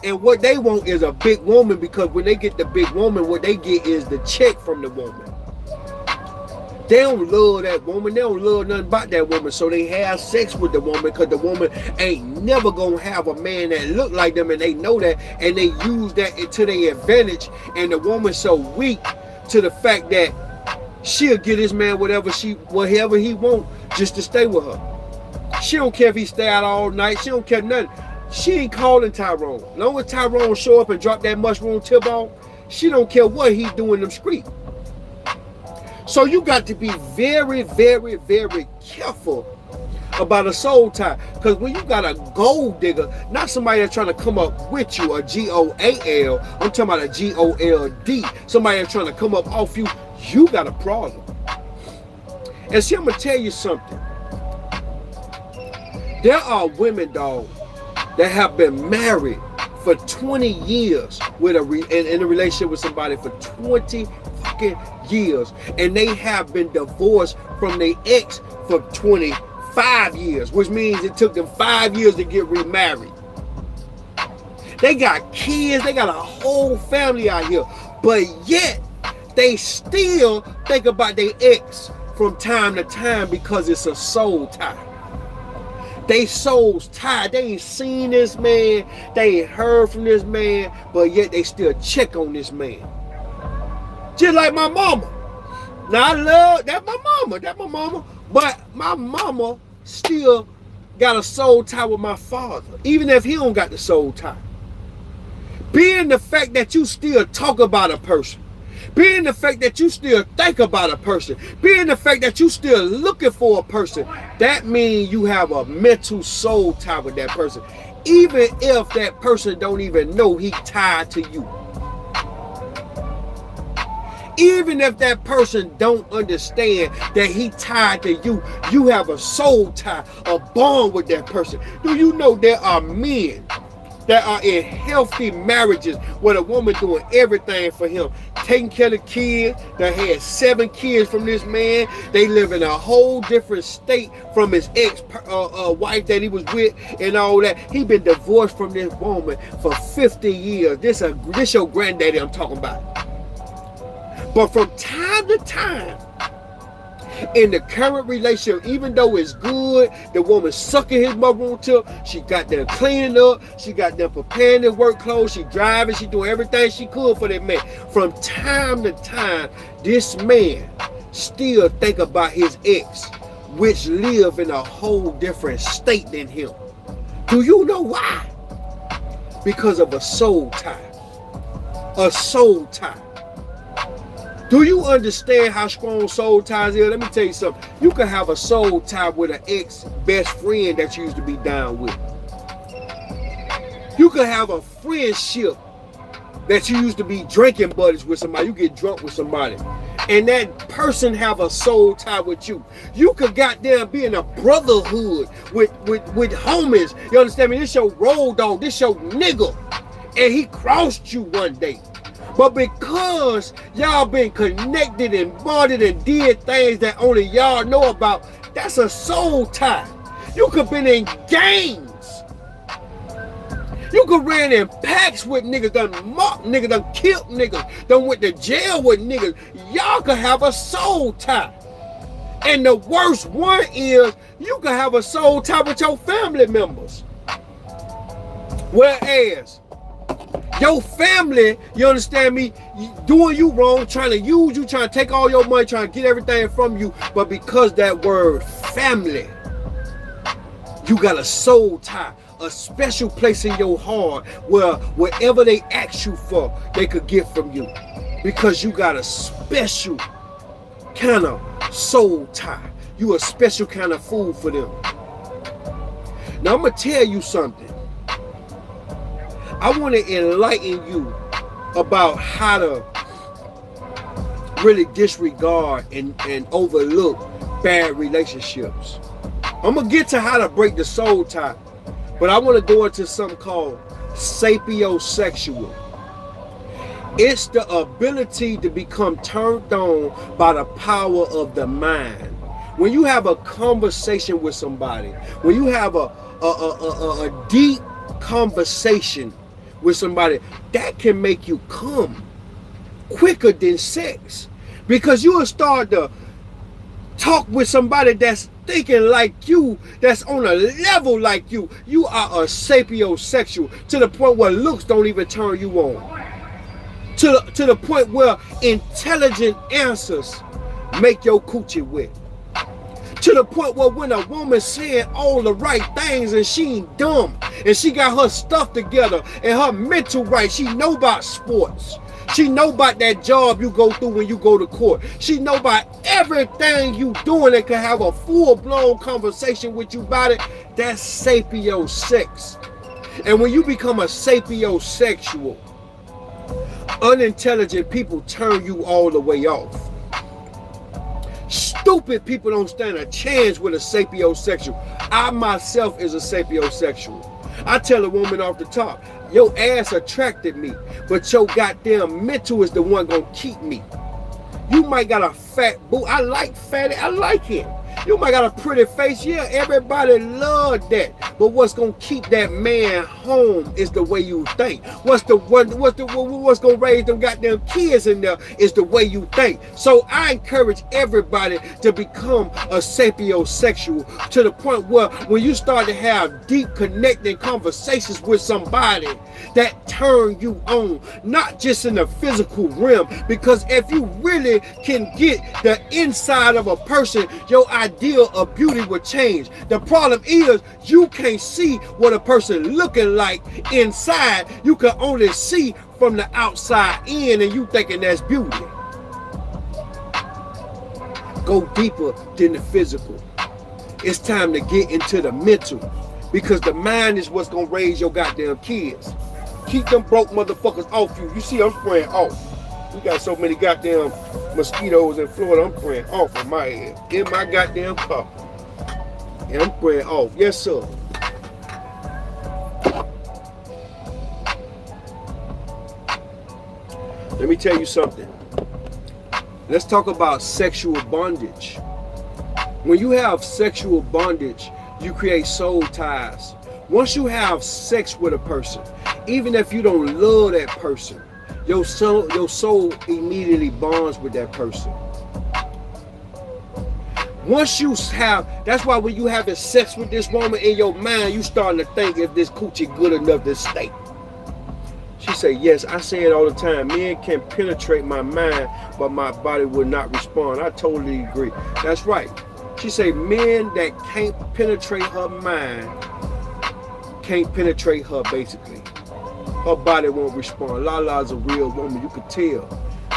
and what they want is a big woman, because when they get the big woman, what they get is the check from the woman. They don't love that woman. They don't love nothing about that woman. So they have sex with the woman, because the woman ain't never gonna have a man that look like them, and they know that, and they use that to their advantage. And the woman's so weak to the fact that she'll get this man whatever he want just to stay with her. She don't care if he stay out all night. She don't care nothing. She ain't calling Tyrone. As long as Tyrone show up and drop that mushroom tip on, she don't care what he do in them streets. So you got to be very, very, very careful about a soul tie. Because when you got a gold digger, not somebody that's trying to come up with you, a G-O-A-L, I'm talking about a G-O-L-D, somebody that's trying to come up off you, you got a problem. And see, I'm going to tell you something. There are women, dog, that have been married for 20 years with in a relationship with somebody for 20 fucking years, and they have been divorced from their ex for 25 years, which means it took them 5 years to get remarried. They got kids, they got a whole family out here, but yet they still think about their ex from time to time, because it's a soul tie. They souls tied. They ain't seen this man, they ain't heard from this man, but yet they still check on this man. Just like my mama. Now I love that my mama, but my mama still got a soul tie with my father, even if he don't got the soul tie. Being the fact that you still talk about a person, being the fact that you still think about a person, being the fact that you still looking for a person, that means you have a mental soul tie with that person, even if that person don't even know he tied to you. Even if that person don't understand that he tied to you, you have a soul tie, a bond with that person. Do you know there are men that are in healthy marriages where the woman doing everything for him, taking care of the kids, that had 7 kids from this man, they live in a whole different state from his ex-wife that he was with and all that. He been divorced from this woman for 50 years. This your granddaddy I'm talking about. But from time to time, In the current relationship, even though it's good, the woman sucking his maroon tip, she got them cleaning up, she got them preparing their work clothes, she driving, she doing everything she could for that man. From time to time, this man still think about his ex, which live in a whole different state than him. Do you know why? Because of a soul tie. A soul tie. Do you understand how strong soul ties is? Let me tell you something. You can have a soul tie with an ex-best friend that you used to be down with. You can have a friendship that you used to be drinking buddies with somebody. You get drunk with somebody, and that person have a soul tie with you. You could goddamn be in a brotherhood with homies. You understand me? This your road dog. This your nigga, and he crossed you one day. But because y'all been connected and bonded and did things that only y'all know about, that's a soul tie. You could been in gangs. You could ran in packs with niggas, done mocked niggas, done killed niggas, done went to jail with niggas. Y'all could have a soul tie. And the worst one is you could have a soul tie with your family members. Whereas your family, you understand me, doing you wrong, trying to use you, trying to take all your money, trying to get everything from you. But because that word family, you got a soul tie, a special place in your heart where whatever they ask you for, they could get from you. Because you got a special kind of soul tie. You a special kind of food for them. Now I'm going to tell you something. I want to enlighten you about how to really disregard and overlook bad relationships. I'm going to get to how to break the soul tie, but I want to go into something called sapiosexual. It's the ability to become turned on by the power of the mind. When you have a conversation with somebody, when you have a deep conversation with somebody, that can make you come quicker than sex, because you will start to talk with somebody that's thinking like you, that's on a level like you. You are a sapiosexual to the point where looks don't even turn you on, to the point where intelligent answers make your coochie wet, to the point where when a woman's saying all the right things and she ain't dumb and she got her stuff together and her mental right, she know about sports, she know about that job you go through when you go to court, she know about everything you doing and can have a full-blown conversation with you about it. That's sapiosex. And when you become a sapiosexual, unintelligent people turn you all the way off. Stupid people don't stand a chance with a sapiosexual. I myself is a sapiosexual. I tell a woman off the top, your ass attracted me, but your goddamn mental is the one gonna keep me. You might got a fat boo. I like fatty. I like him. You might got a pretty face. Yeah, everybody love that. But what's gonna keep that man home is the way you think. What's gonna raise them goddamn kids in there is the way you think. So I encourage everybody to become a sapiosexual to the point where when you start to have deep connecting conversations with somebody that turn you on, not just in the physical realm, because if you really can get the inside of a person, your idea of beauty will change. The problem is you can't see what a person looking like inside. You can only see from the outside in, and you thinking that's beauty. Go deeper than the physical. It's time to get into the mental, because the mind is what's gonna raise your goddamn kids. Keep them broke motherfuckers off you. You see, I'm spraying off. We got so many goddamn mosquitoes in Florida. I'm spraying off on my head, in my goddamn car. And I'm spraying off. Yes, sir. Let me tell you something. Let's talk about sexual bondage. When you have sexual bondage, you create soul ties. Once you have sex with a person, even if you don't love that person, your soul immediately bonds with that person. Once you have, that's why when you having sex with this woman in your mind, you starting to think if this coochie good enough to stay. She say, yes, I say it all the time. Men can penetrate my mind, but my body will not respond. I totally agree. That's right. She say, men that can't penetrate her mind, can't penetrate her basically. Her body won't respond. Lala's a real woman, you could tell.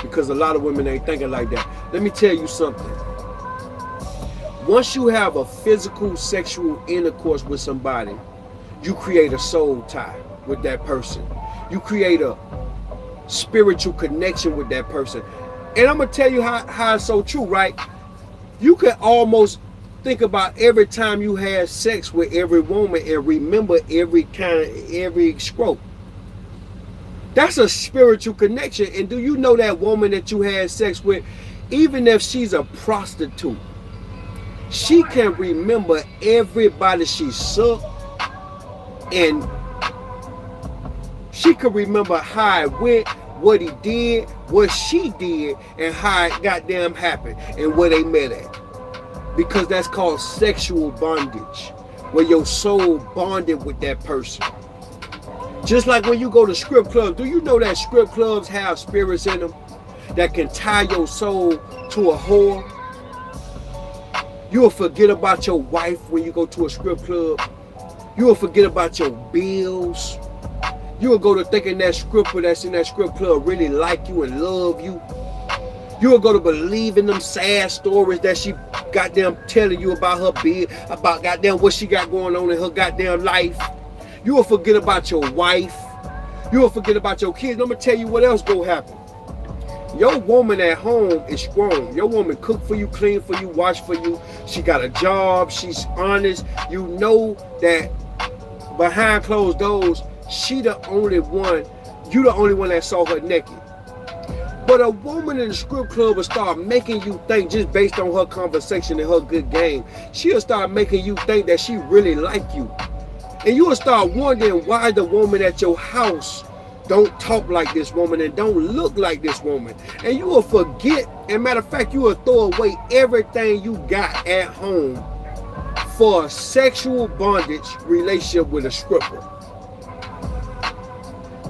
Because a lot of women ain't thinking like that. Let me tell you something. Once you have a physical, sexual intercourse with somebody, you create a soul tie with that person. You create a spiritual connection with that person. And I'm going to tell you how it's so true, right? You can almost think about every time you had sex with every woman and remember every stroke. That's a spiritual connection. And do you know that woman that you had sex with, even if she's a prostitute, she can remember everybody she sucked, and she can remember how it went, what he did, what she did, and how it goddamn happened, and where they met at. Because that's called sexual bondage, where your soul bonded with that person. Just like when you go to strip clubs, do you know that strip clubs have spirits in them that can tie your soul to a whore? You'll forget about your wife when you go to a strip club. You'll forget about your bills. You'll go to thinking that stripper that's in that strip club really like you and love you. You'll go to believe in them sad stories that she goddamn telling you about her bill, about goddamn what she got going on in her goddamn life. You'll forget about your wife. You'll forget about your kids. I'm gonna tell you what else gonna happen. Your woman at home is strong. Your woman cook for you, clean for you, wash for you. She got a job. She's honest. You know that behind closed doors, she the only one. You the only one that saw her naked. But a woman in the strip club will start making you think, just based on her conversation and her good game, she'll start making you think that she really like you. And you will start wondering why the woman at your house don't talk like this woman and don't look like this woman. And you will forget, and matter of fact, you will throw away everything you got at home for a sexual bondage relationship with a stripper.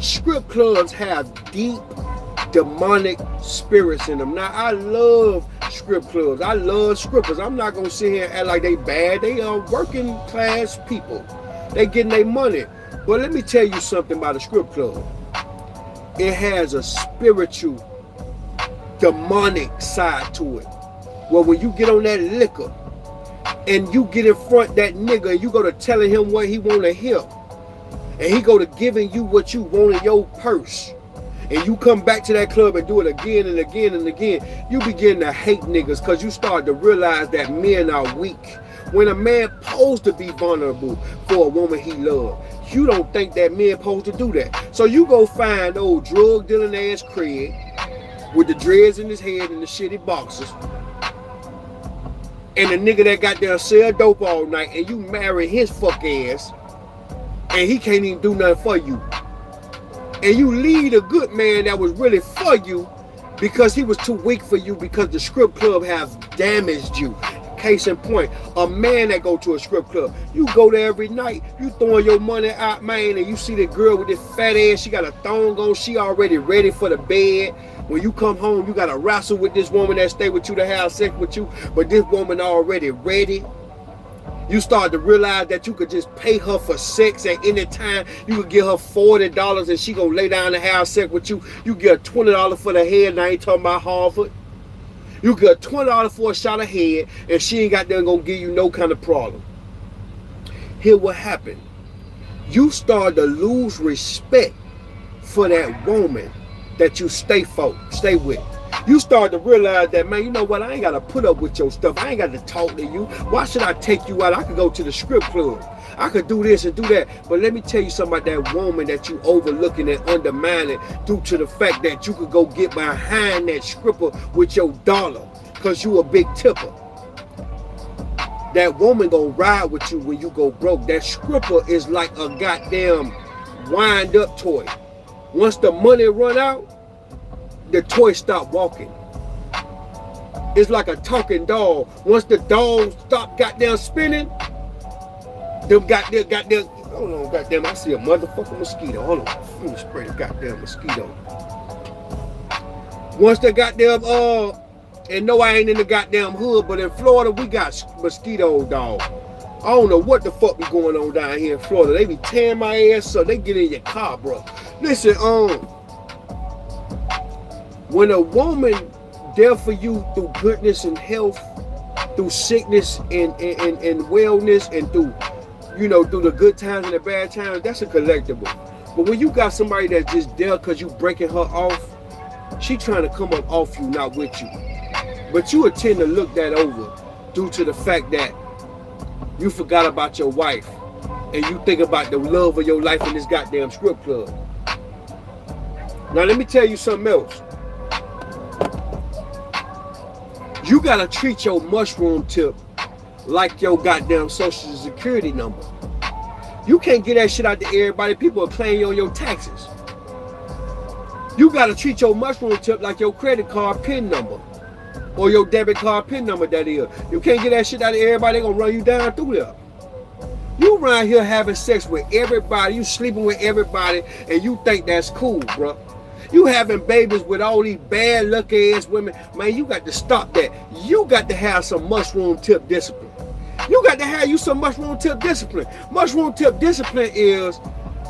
Strip clubs have deep demonic spirits in them. Now, I love strip clubs. I love strippers. I'm not going to sit here and act like they bad. They are working class people. They getting their money. But let me tell you something about a strip club. It has a spiritual, demonic side to it. Well, when you get on that liquor and you get in front that nigga and you go to telling him what he want to hear, and he go to giving you what you want in your purse, and you come back to that club and do it again and again and again, you begin to hate niggas because you start to realize that men are weak. When a man supposed to be vulnerable for a woman he loves, you don't think that men supposed to do that. So you go find old drug dealing ass Craig with the dreads in his head and the shitty boxers, and the nigga that got there sell dope all night, and you marry his fuck ass, and he can't even do nothing for you. And you lead a good man that was really for you because he was too weak for you because the strip club has damaged you. Case in point, a man that go to a strip club, you go there every night, you throwing your money out, man, and you see the girl with this fat ass, she got a thong on, she already ready for the bed. When you come home, you got to wrestle with this woman that stay with you to have sex with you, but this woman already ready. You start to realize that you could just pay her for sex at any time. You could give her $40 and she gonna lay down and have sex with you. You get her $20 for the head, and I ain't talking about Harvard. You get $20 for a shot of head, and she ain't got them gonna give you no kind of problem. Here what happened. You start to lose respect for that woman that you stay with. You start to realize that, man, you know what? I ain't got to put up with your stuff. I ain't got to talk to you. Why should I take you out? I could go to the strip club. I could do this and do that. But let me tell you something about that woman that you overlooking and undermining due to the fact that you could go get behind that stripper with your dollar because you a big tipper. That woman gonna ride with you when you go broke. That stripper is like a goddamn wind up toy. Once the money run out, the toy stop walking. It's like a talking dog. Once the dog stop goddamn spinning, them goddamn, hold on, goddamn, I see a motherfucking mosquito. Hold on, let me spray the goddamn mosquito. Once they goddamn, and no, I ain't in the goddamn hood, but in Florida, we got mosquitoes, dog. I don't know what the fuck be going on down here in Florida. They be tearing my ass up. They get in your car, bro. Listen, when a woman there for you through goodness and health, through sickness and wellness, and through, you know, through the good times and the bad times, that's a collectible. But when you got somebody that's just there because you breaking her off, she trying to come up off you, not with you. But you would tend to look that over due to the fact that you forgot about your wife and you think about the love of your life in this goddamn strip club. Now let me tell you something else. You gotta treat your mushroom tip like your goddamn social security number. You can't get that shit out to everybody. People are claiming you on your taxes. You gotta treat your mushroom tip like your credit card PIN number. Or your debit card PIN number, that is. You can't get that shit out of everybody. They gonna run you down through there. You around here having sex with everybody. You sleeping with everybody. And you think that's cool, bro. You having babies with all these bad lucky ass women. Man, you got to stop that. You got to have some mushroom tip discipline. You got to have you some mushroom tip discipline. Mushroom tip discipline is,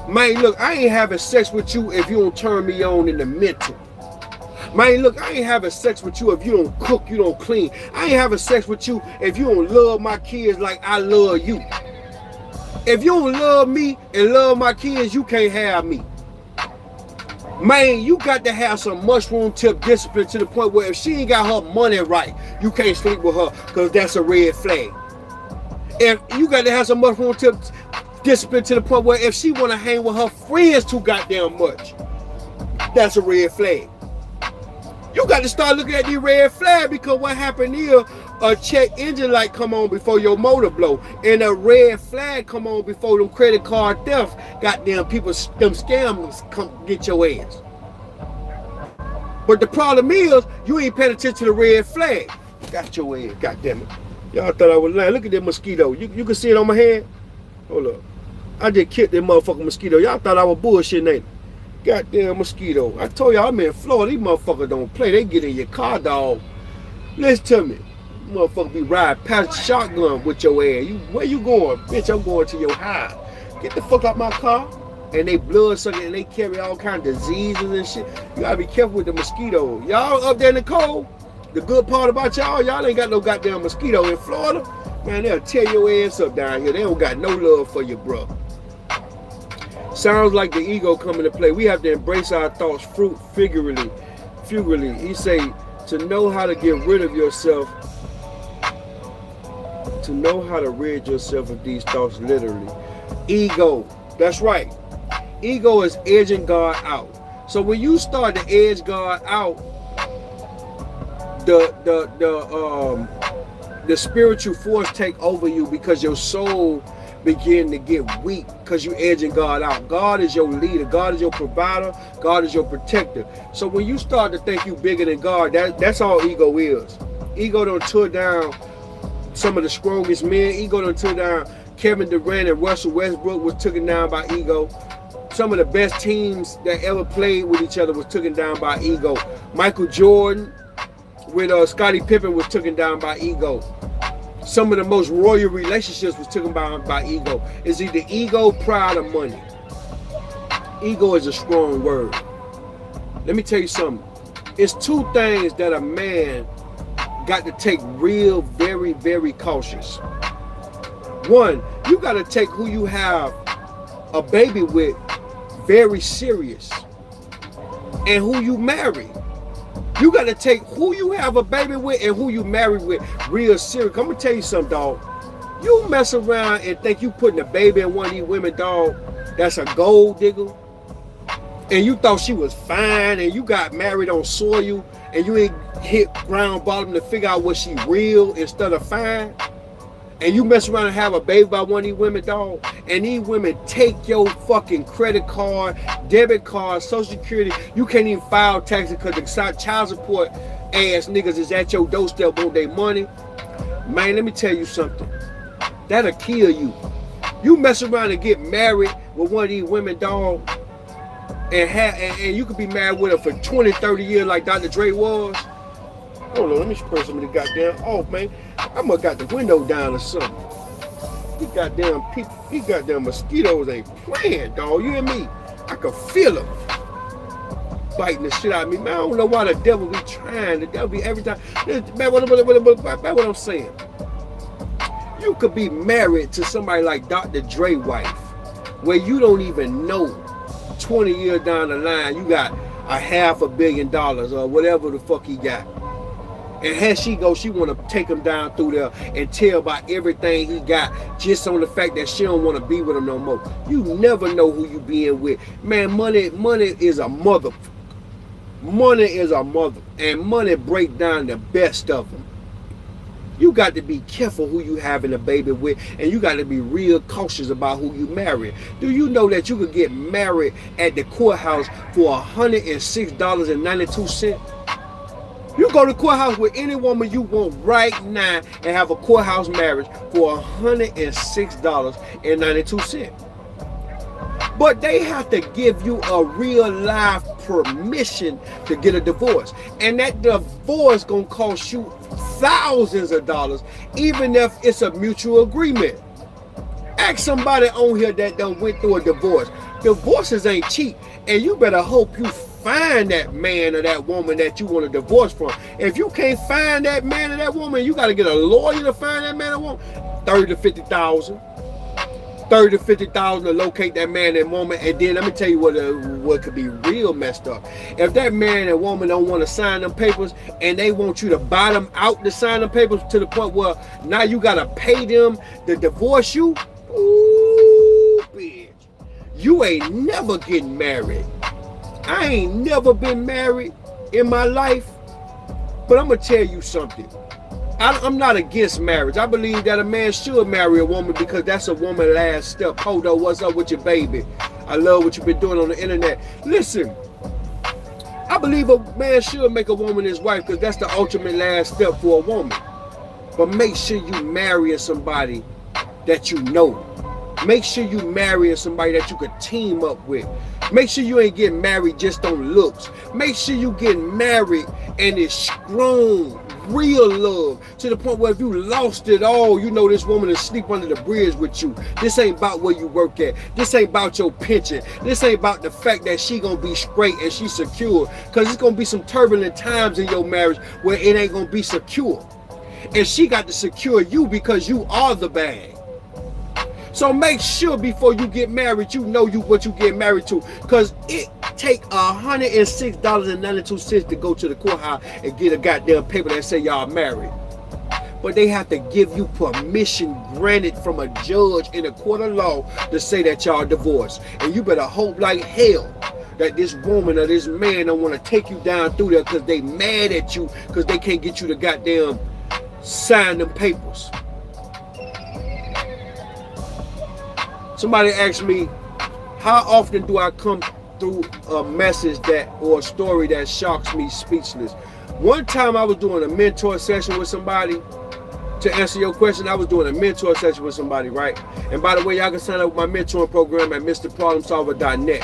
man, look, I ain't having sex with you if you don't turn me on in the mental. Man, look, I ain't having sex with you if you don't cook, you don't clean. I ain't having sex with you if you don't love my kids like I love you. If you don't love me and love my kids, you can't have me. Man, you got to have some mushroom tip discipline to the point where if she ain't got her money right, you can't sleep with her because that's a red flag. If you got to have some mushroom tip discipline to the point where if she want to hang with her friends too goddamn much, that's a red flag. You got to start looking at the red flag, because what happened here, a check engine light come on before your motor blow, and a red flag come on before them credit card theft, goddamn people, them scammers come get your ass. But the problem is, you ain't paying attention to the red flag. Got your ass, goddamn it. Y'all thought I was lying. Look at that mosquito. You can see it on my hand? Hold up. I just killed that motherfucking mosquito. Y'all thought I was bullshitting, ain't it? Goddamn mosquito. I told y'all I'm in Florida. These motherfuckers don't play. They get in your car, dog. Listen to me. Motherfucker be riding past shotgun with your ass. Where you going? Bitch, I'm going to your house. Get the fuck out my car. And they blood sucking and they carry all kind of diseases and shit. You gotta be careful with the mosquitoes. Y'all up there in the cold, the good part about y'all ain't got no goddamn mosquito in Florida. Man, they'll tear your ass up down here. They don't got no love for you, bro. Sounds like the ego come into play. We have to embrace our thoughts figuratively. He say, to know how to get rid of yourself, to know how to rid yourself of these thoughts literally. Ego, that's right. Ego is edging God out. So when you start to edge God out, the spiritual force take over you, because your soul begin to get weak because you edging God out. God is your leader. God is your provider. God is your protector. So when you start to think you bigger than God, that's all ego is. Ego done tore down some of the strongest men. Ego done tore down Kevin Durant and Russell Westbrook was taken down by ego. Some of the best teams that ever played with each other was taken down by ego. Michael Jordan with Scottie Pippen was taken down by ego. Some of the most royal relationships was taken by ego. It's either ego, pride, or money. Ego is a strong word. Let me tell you something. It's two things that a man got to take real, very, very cautious. One, you got to take who you have a baby with very serious, and who you marry. You got to take who you have a baby with and who you marry with real serious. I'm going to tell you something, dog. You mess around and think you putting a baby in one of these women, dog, that's a gold digger, and you thought she was fine, and you got married on soil, and you ain't hit ground bottom to figure out was she real instead of fine, and you mess around and have a baby by one of these women, dog, and these women take your fucking credit card, debit card, social security. You can't even file taxes because the child support ass niggas is at your doorstep on their money. Man, let me tell you something. That'll kill you. You mess around and get married with one of these women, dog, and you could be married with her for 20, 30 years like Dr. Dre was. Hold on, let me press some of the goddamn off, man. I must got the window down or something. These goddamn people, these goddamn mosquitoes ain't playing, dog. You hear me? I can feel them biting the shit out of me. Man, I don't know why the devil be trying. The devil be every time. Man, what I'm saying. You could be married to somebody like Dr. Dre wife, where you don't even know 20 years down the line, you got $500 million or whatever the fuck he got. And here she goes, she want to take him down through there and tell about everything he got just on the fact that she don't want to be with him no more. You never know who you being with. Man, money is a mother. Money is a mother. And money break down the best of them. You got to be careful who you having a baby with, and you got to be real cautious about who you marry. Do you know that you could get married at the courthouse for $106.92? You go to the courthouse with any woman you want right now and have a courthouse marriage for $106.92. But they have to give you a real life permission to get a divorce. And that divorce gonna cost you thousands of dollars, even if it's a mutual agreement. Ask somebody on here that done went through a divorce. Divorces ain't cheap, and you better hope you find that man or that woman that you want a divorce from. If you can't find that man or that woman, you got to get a lawyer to find that man or woman. $30,000 to $50,000. $30,000 to $50,000 to locate that man and woman. And then let me tell you what could be real messed up. If that man and woman don't want to sign them papers and they want you to buy them out to sign them papers to the point where now you got to pay them to divorce you. Ooh, bitch. You ain't never getting married. I ain't never been married in my life, but I'm going to tell you something. I'm not against marriage. I believe that a man should marry a woman because that's a woman's last step. Hold on, what's up with your baby? I love what you've been doing on the internet. Listen, I believe a man should make a woman his wife because that's the ultimate last step for a woman. But make sure you marry somebody that you know. Make sure you marry somebody that you could team up with. Make sure you ain't getting married just on looks. Make sure you getting married and it's strong, real love, to the point where if you lost it all, you know this woman is sleep under the bridge with you. This ain't about where you work at. This ain't about your pension. This ain't about the fact that she gonna be straight and she secure. Because it's gonna be some turbulent times in your marriage where it ain't gonna be secure. And she got to secure you because you are the bag. So make sure before you get married, you know what you get married to. Because it take $106.92 to go to the courthouse and get a goddamn paper that say y'all married. But they have to give you permission granted from a judge in a court of law to say that y'all divorced. And you better hope like hell that this woman or this man don't want to take you down through there because they mad at you because they can't get you to goddamn sign them papers. Somebody asked me, how often do I come through a message that or a story that shocks me speechless? One time I was doing a mentor session with somebody. To answer your question, I was doing a mentor session with somebody, right? And by the way, y'all can sign up with my mentoring program at MrProblemSolver.net.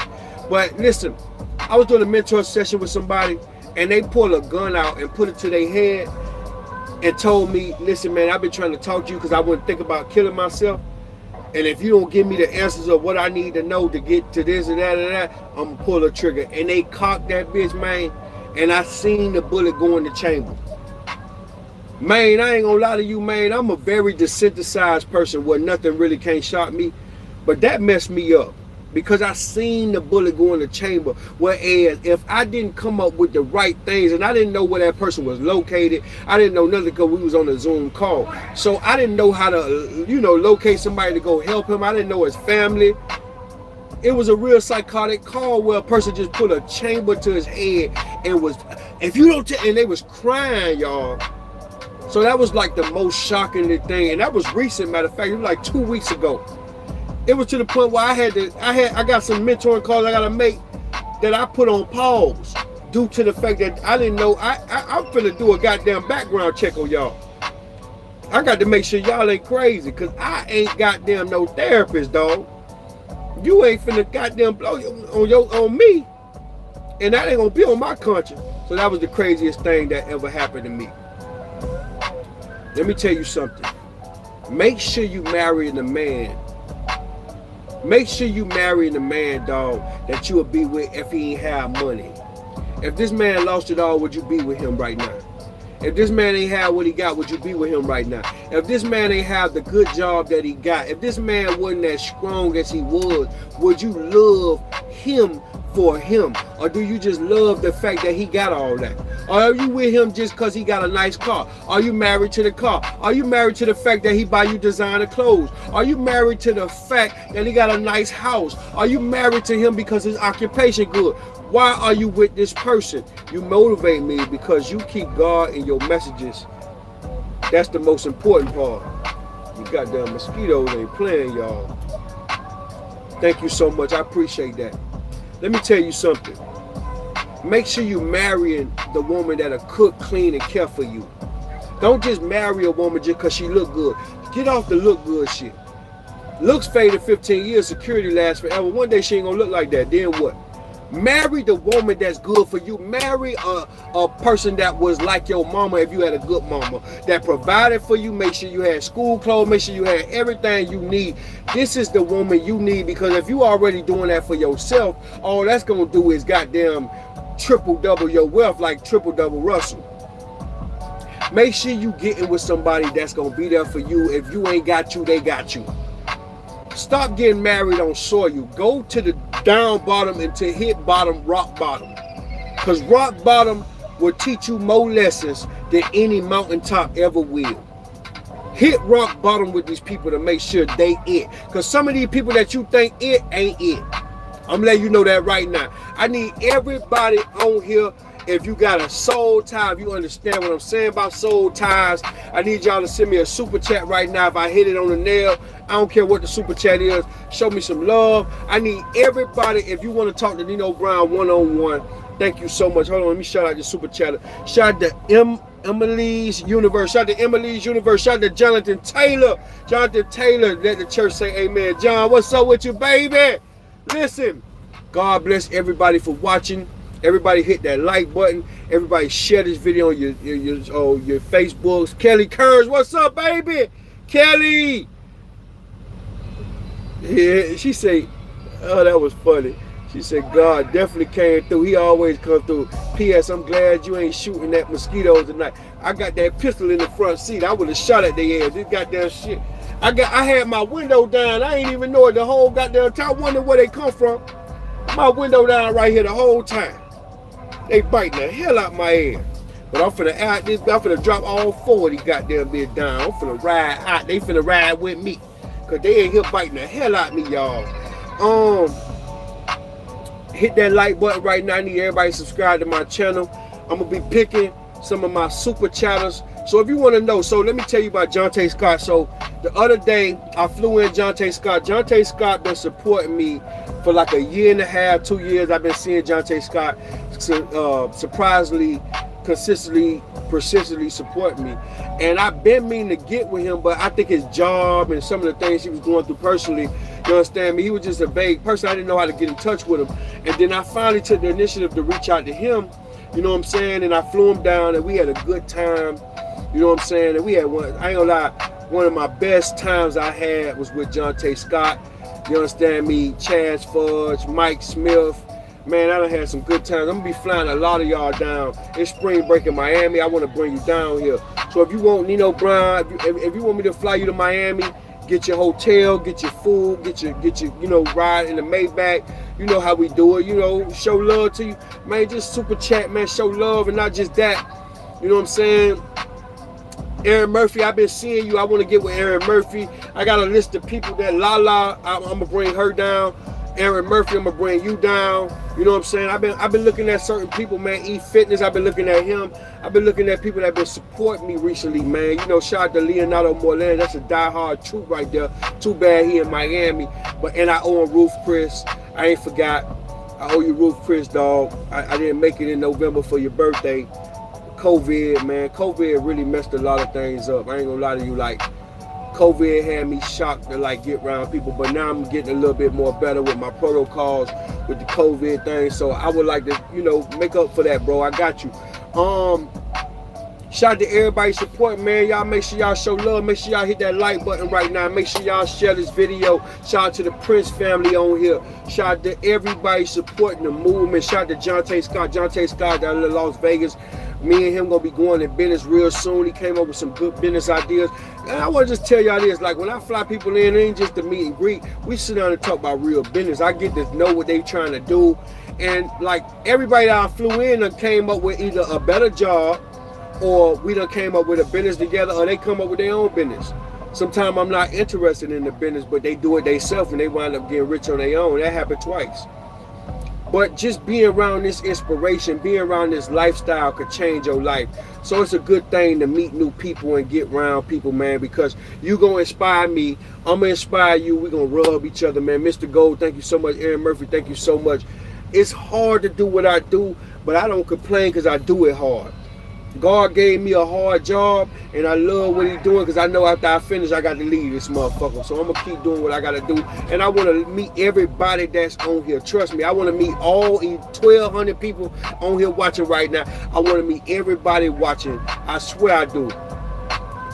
But listen, I was doing a mentor session with somebody and they pulled a gun out and put it to their head and told me, listen, man, I've been trying to talk to you because I wouldn't think about killing myself. And if you don't give me the answers of what I need to know to get to this and that, I'm going to pull the trigger. And they cocked that bitch, man. And I seen the bullet go in the chamber. Man, I ain't going to lie to you, man. I'm a very desensitized person where nothing really can't shock me. But that messed me up. Because I seen the bullet go in the chamber. Whereas if I didn't come up with the right things, and I didn't know where that person was located, I didn't know nothing because we was on a Zoom call. So I didn't know how to, locate somebody to go help him. I didn't know his family. It was a real psychotic call where a person just put a chamber to his head and was, if you don't and they was crying, y'all. So that was like the most shocking thing. And that was recent, matter of fact, it was like 2 weeks ago. It was to the point where I got some mentoring calls I gotta make that I put on pause due to the fact that I didn't know. I'm finna do a goddamn background check on y'all. I got to make sure y'all ain't crazy, because I ain't goddamn no therapist, dog. You ain't finna goddamn blow on me, and that ain't gonna be on my conscience. So that was the craziest thing that ever happened to me. Let me tell you something. Make sure you marrying a man. Make sure you marrying a man, dog, that you'll be with if he ain't have money. If this man lost it all, would you be with him right now? If this man ain't have what he got, would you be with him right now? If this man ain't have the good job that he got, if this man wasn't as strong as he was, would you love him for him? Or do you just love the fact that he got all that? Or are you with him just because he got a nice car? Are you married to the car? Are you married to the fact that he buy you designer clothes? Are you married to the fact that he got a nice house? Are you married to him because his occupation good? Why are you with this person? You motivate me because you keep God in your messages. That's the most important part. You goddamn mosquitoes ain't playing, y'all. Thank you so much. I appreciate that. Let me tell you something. Make sure you marrying the woman that'll cook, clean, and care for you. Don't just marry a woman just because she look good. Get off the look good shit. Looks fade in 15 years, security lasts forever. One day she ain't gonna look like that. Then what? Marry the woman that's good for you. Marry a person that was like your mama if you had a good mama, that provided for you. Make sure you had school clothes. Make sure you had everything you need. This is the woman you need, because if you already doing that for yourself, all that's going to do is goddamn triple-double your wealth, like triple-double Russell. Make sure you getting with somebody that's going to be there for you. If you ain't got you, they got you. Stop getting married on soil. Go to the down bottom until hit bottom, rock bottom. Because rock bottom will teach you more lessons than any mountaintop ever will. Hit rock bottom with these people to make sure they it. Because some of these people that you think it ain't it. I'm letting you know that right now. I need everybody on here. If you got a soul tie, if you understand what I'm saying about soul ties, I need y'all to send me a super chat right now. If I hit it on the nail, I don't care what the super chat is. Show me some love. I need everybody. If you want to talk to Nino Brown one-on-one, thank you so much. Hold on, let me shout out the super chatter. Shout out to Emily's Universe. Shout out to Emily's Universe. Shout out to Jonathan Taylor. Jonathan Taylor, let the church say amen. John, what's up with you, baby? Listen, God bless everybody for watching. Everybody hit that like button. Everybody share this video on your Facebooks. Kelly Kearns, what's up, baby? Kelly. Yeah, she said, oh, that was funny. She said, God definitely came through. He always comes through. P.S. I'm glad you ain't shooting at mosquitoes tonight. I got that pistol in the front seat. I would have shot at their ass. This goddamn shit. I had my window down. I ain't even know it the whole goddamn time. I wonder where they come from. My window down right here the whole time. They biting the hell out my ass. But I'm finna add this. I'm finna drop all 4 of these goddamn bitch down. I'm finna ride out. They finna ride with me. Cause they ain't here biting the hell out of me, y'all. Hit that like button right now. I need everybody to subscribe to my channel. I'm gonna be picking some of my super chatters. So if you want to know, so let me tell you about Jonte Scott. So the other day I flew in Jonte Scott. Jonte Scott been supporting me for like a year and a half, 2 years. I've been seeing Jonte Scott surprisingly, consistently, persistently support me. And I've been meaning to get with him, but I think his job and some of the things he was going through personally, you understand me, he was just a vague person. I didn't know how to get in touch with him. And then I finally took the initiative to reach out to him, you know what I'm saying? And I flew him down and we had a good time, you know what I'm saying? And we had one, I ain't gonna lie, one of my best times I had was with Jonte Scott, you understand me, Chaz Fudge, Mike Smith. Man, I done had some good times. I'm gonna be flying a lot of y'all down. It's spring break in Miami. I want to bring you down here. So if you want Nino Brown, if you want me to fly you to Miami, get your hotel, get your food, get your you know, ride in the Maybach. You know how we do it. You know, show love to you, man. Just super chat, man. Show love, and not just that. You know what I'm saying? Aaron Murphy, I've been seeing you. I want to get with Aaron Murphy. I got a list of people that I'm gonna bring her down. Aaron Murphy, I'm gonna bring you down. You know what I'm saying? I've been looking at certain people, man. E-Fitness, I've been looking at him. I've been looking at people that have been supporting me recently, man. You know, shout out to Leonardo Morland. That's a diehard troop right there. Too bad he in Miami. And I owe him Ruth Chris. I ain't forgot. I owe you Ruth Chris, dog. I didn't make it in November for your birthday. COVID, man. COVID really messed a lot of things up. I ain't gonna lie to you. Like, COVID had me shocked to like get around people, but now I'm getting a little bit more better with my protocols with the COVID thing. So I would like to, you know, make up for that, bro. I got you. Shout out to everybody supporting, man. Y'all make sure y'all show love. Make sure y'all hit that like button right now. Make sure y'all share this video. Shout out to the Prince family on here. Shout out to everybody supporting the movement. Shout out to Jonte Scott. Jonte Scott down in Las Vegas. Me and him gonna be going in business real soon. He came up with some good business ideas. And I want to just tell y'all this, like when I fly people in, it ain't just the meet and greet. We sit down and talk about real business. I get to know what they trying to do. And like everybody that I flew in and came up with either a better job, or we done came up with a business together, or they come up with their own business. Sometimes I'm not interested in the business, but they do it themselves and they wind up getting rich on their own. That happened twice. But just being around this inspiration, being around this lifestyle could change your life. So it's a good thing to meet new people and get around people, man, because you gonna inspire me. I'm gonna inspire you. We're gonna rub each other, man. Mr. Gold, thank you so much. Aaron Murphy, thank you so much. It's hard to do what I do, but I don't complain because I do it hard. God gave me a hard job, and I love what he's doing because I know after I finish, I got to leave this motherfucker. So I'm going to keep doing what I got to do, and I want to meet everybody that's on here. Trust me, I want to meet all 1,200 people on here watching right now. I want to meet everybody watching. I swear I do.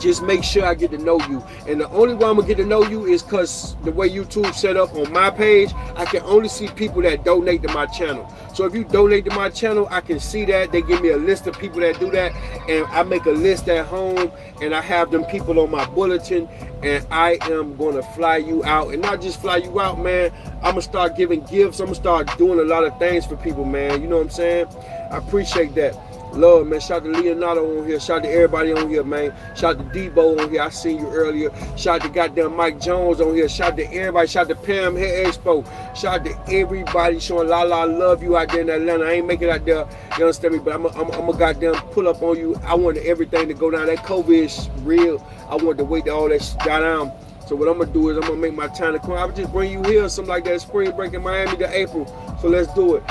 Just make sure I get to know you. And the only way I'm going to get to know you is because the way YouTube set up on my page, I can only see people that donate to my channel. So if you donate to my channel, I can see that. They give me a list of people that do that. And I make a list at home. And I have them people on my bulletin. And I am going to fly you out. And not just fly you out, man. I'm going to start giving gifts. I'm going to start doing a lot of things for people, man. You know what I'm saying? I appreciate that. Love, man. Shout out to Leonardo on here. Shout out to everybody on here, man. Shout out to Debo on here. I seen you earlier. Shout out to goddamn Mike Jones on here. Shout out to everybody. Shout out to Pam Hair Expo. Shout out to everybody showing I love you out there in Atlanta. I ain't make it out there, you understand me? But I'm a goddamn pull up on you. I wanted everything to go down. That COVID is real. I wanted to wait till all that shit got down. So what I'm gonna do is I'm gonna make my time to come. I would just bring you here, something like that, spring break in Miami to April. So let's do it.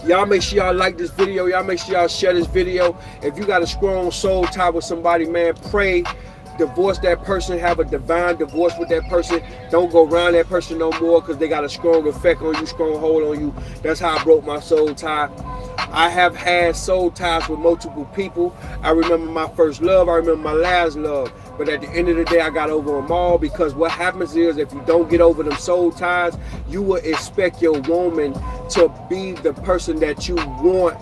Y'all make sure y'all like this video. Y'all make sure y'all share this video. If you got a strong soul tie with somebody, man, pray. Divorce that person. Have a divine divorce with that person. Don't go around that person no more because they got a strong effect on you, strong hold on you. That's how I broke my soul tie. I have had soul ties with multiple people. I remember my first love. I remember my last love. But at the end of the day, I got over them all because what happens is if you don't get over them soul ties, you will expect your woman to be the person that you want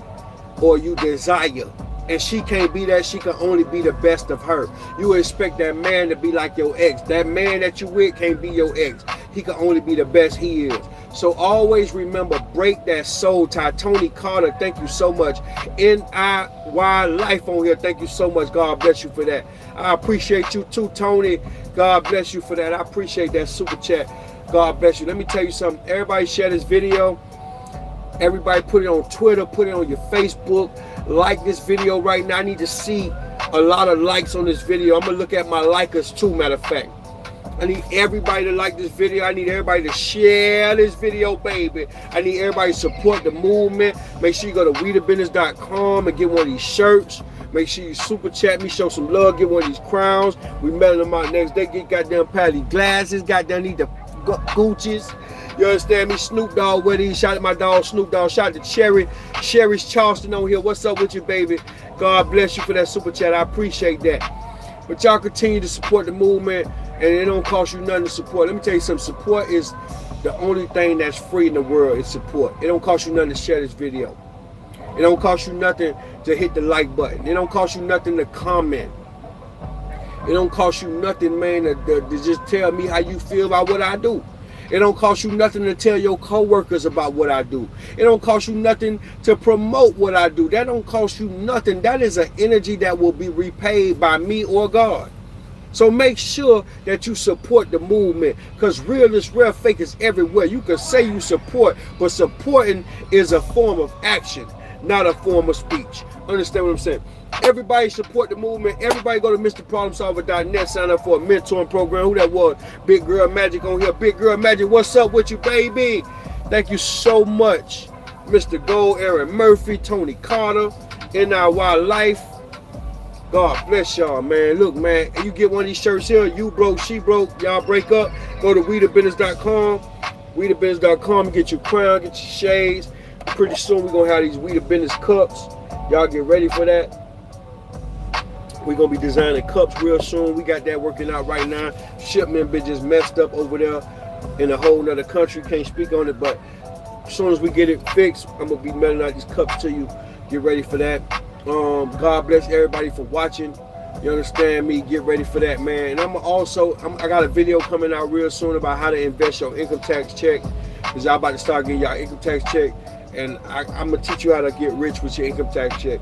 or you desire. And she can't be that. She can only be the best of her. You expect that man to be like your ex. That man that you with can't be your ex. He can only be the best he is. So always remember, break that soul tie. Tony Carter, thank you so much. NIY Life on here, thank you so much. God bless you for that. I appreciate you too, Tony. God bless you for that. I appreciate that super chat. God bless you. Let me tell you something. Everybody share this video. Everybody put it on Twitter. Put it on your Facebook. Like this video right now. I need to see a lot of likes on this video. I'm going to look at my likers too, matter of fact. I need everybody to like this video. I need everybody to share this video, baby. I need everybody to support the movement. Make sure you go to wethebusiness.com and get one of these shirts. Make sure you super chat me, show some love, get one of these crowns. We mailing them out next day. Get goddamn Pally glasses. Goddamn need the Gucci's. You understand me? Snoop Dogg with these. Shout out to my dog Snoop Dogg. Shout out to Cherry. Sherry's Charleston on here. What's up with you, baby? God bless you for that super chat. I appreciate that. But y'all continue to support the movement, and it don't cost you nothing to support. Let me tell you something. Support is the only thing that's free in the world is support. It don't cost you nothing to share this video. It don't cost you nothing to hit the like button. It don't cost you nothing to comment. It don't cost you nothing, man, to just tell me how you feel about what I do. It don't cost you nothing to tell your coworkers about what I do. It don't cost you nothing to promote what I do. That don't cost you nothing. That is an energy that will be repaid by me or God. So make sure that you support the movement, because real is real, fake is everywhere. You can say you support, but supporting is a form of action, not a form of speech. Understand what I'm saying? Everybody support the movement. Everybody go to MrProblemSolver.net. Sign up for a mentoring program. Who that was? Big Girl Magic on here. Big Girl Magic, what's up with you, baby? Thank you so much, Mr. Gold, Aaron Murphy, Tony Carter, NIY Life. God bless y'all, man. Look, man, you get one of these shirts here, you broke, she broke, y'all break up, go to WeTheBusiness.com. WeTheBusiness.com, get your crown, get your shades. Pretty soon we're gonna have these We The Business cups. Y'all get ready for that. We're gonna be designing cups real soon. We got that working out right now. Shipment been just messed up over there in a whole nother country. Can't speak on it, but as soon as we get it fixed, I'm gonna be mailing out these cups to you. Get ready for that. God bless everybody for watching. You understand me? Get ready for that, man. And I got a video coming out real soon about how to invest your income tax check, because y'all about to start getting y'all income tax check, and I'm gonna teach you how to get rich with your income tax check.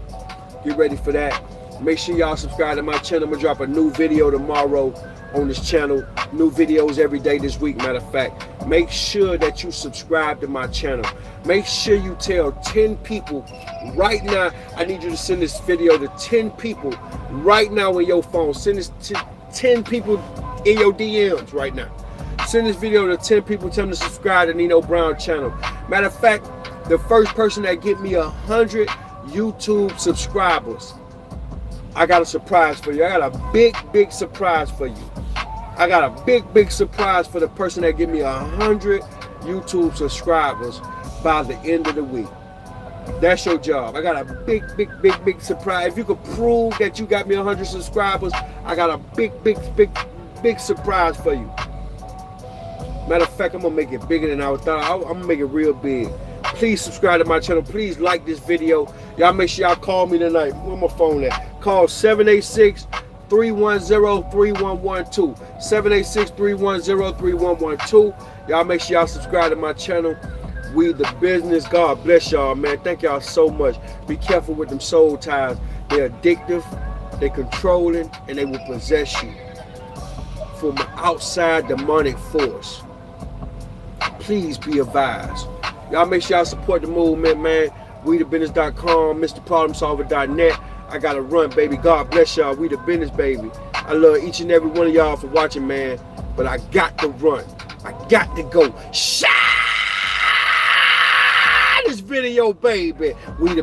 Get ready for that. Make sure y'all subscribe to my channel. I'm gonna drop a new video tomorrow on this channel. New videos every day this week, matter of fact. Make sure that you subscribe to my channel. Make sure you tell 10 people right now. I need you to send this video to 10 people right now on your phone. Send this to 10 people in your DMs right now. Send this video to 10 people. Tell them to subscribe to Nino Brown channel. Matter of fact, the first person that get me 100 YouTube subscribers, I got a surprise for you. I got a big surprise for you. I got a big surprise for the person that give me 100 YouTube subscribers by the end of the week. That's your job. I got a big surprise. If you could prove that you got me 100 subscribers, I got a big surprise for you. Matter of fact, I'm gonna make it bigger than I thought. I'm gonna make it real big. Please subscribe to my channel. Please like this video. Y'all make sure y'all call me tonight. Where my phone at? Call 786-310-3112. 786-310-3112. Y'all make sure y'all subscribe to my channel. We The Business. God bless y'all, man. Thank y'all so much. Be careful with them soul ties. They're addictive, they're controlling, and they will possess you from outside demonic force. Please be advised. Y'all make sure y'all support the movement, man. WeTheBusiness.com, MrProblemSolver.net. I gotta run, baby. God bless y'all. We The Business, baby. I love each and every one of y'all for watching, man. But I got to run. I got to go. Share this video, baby. We The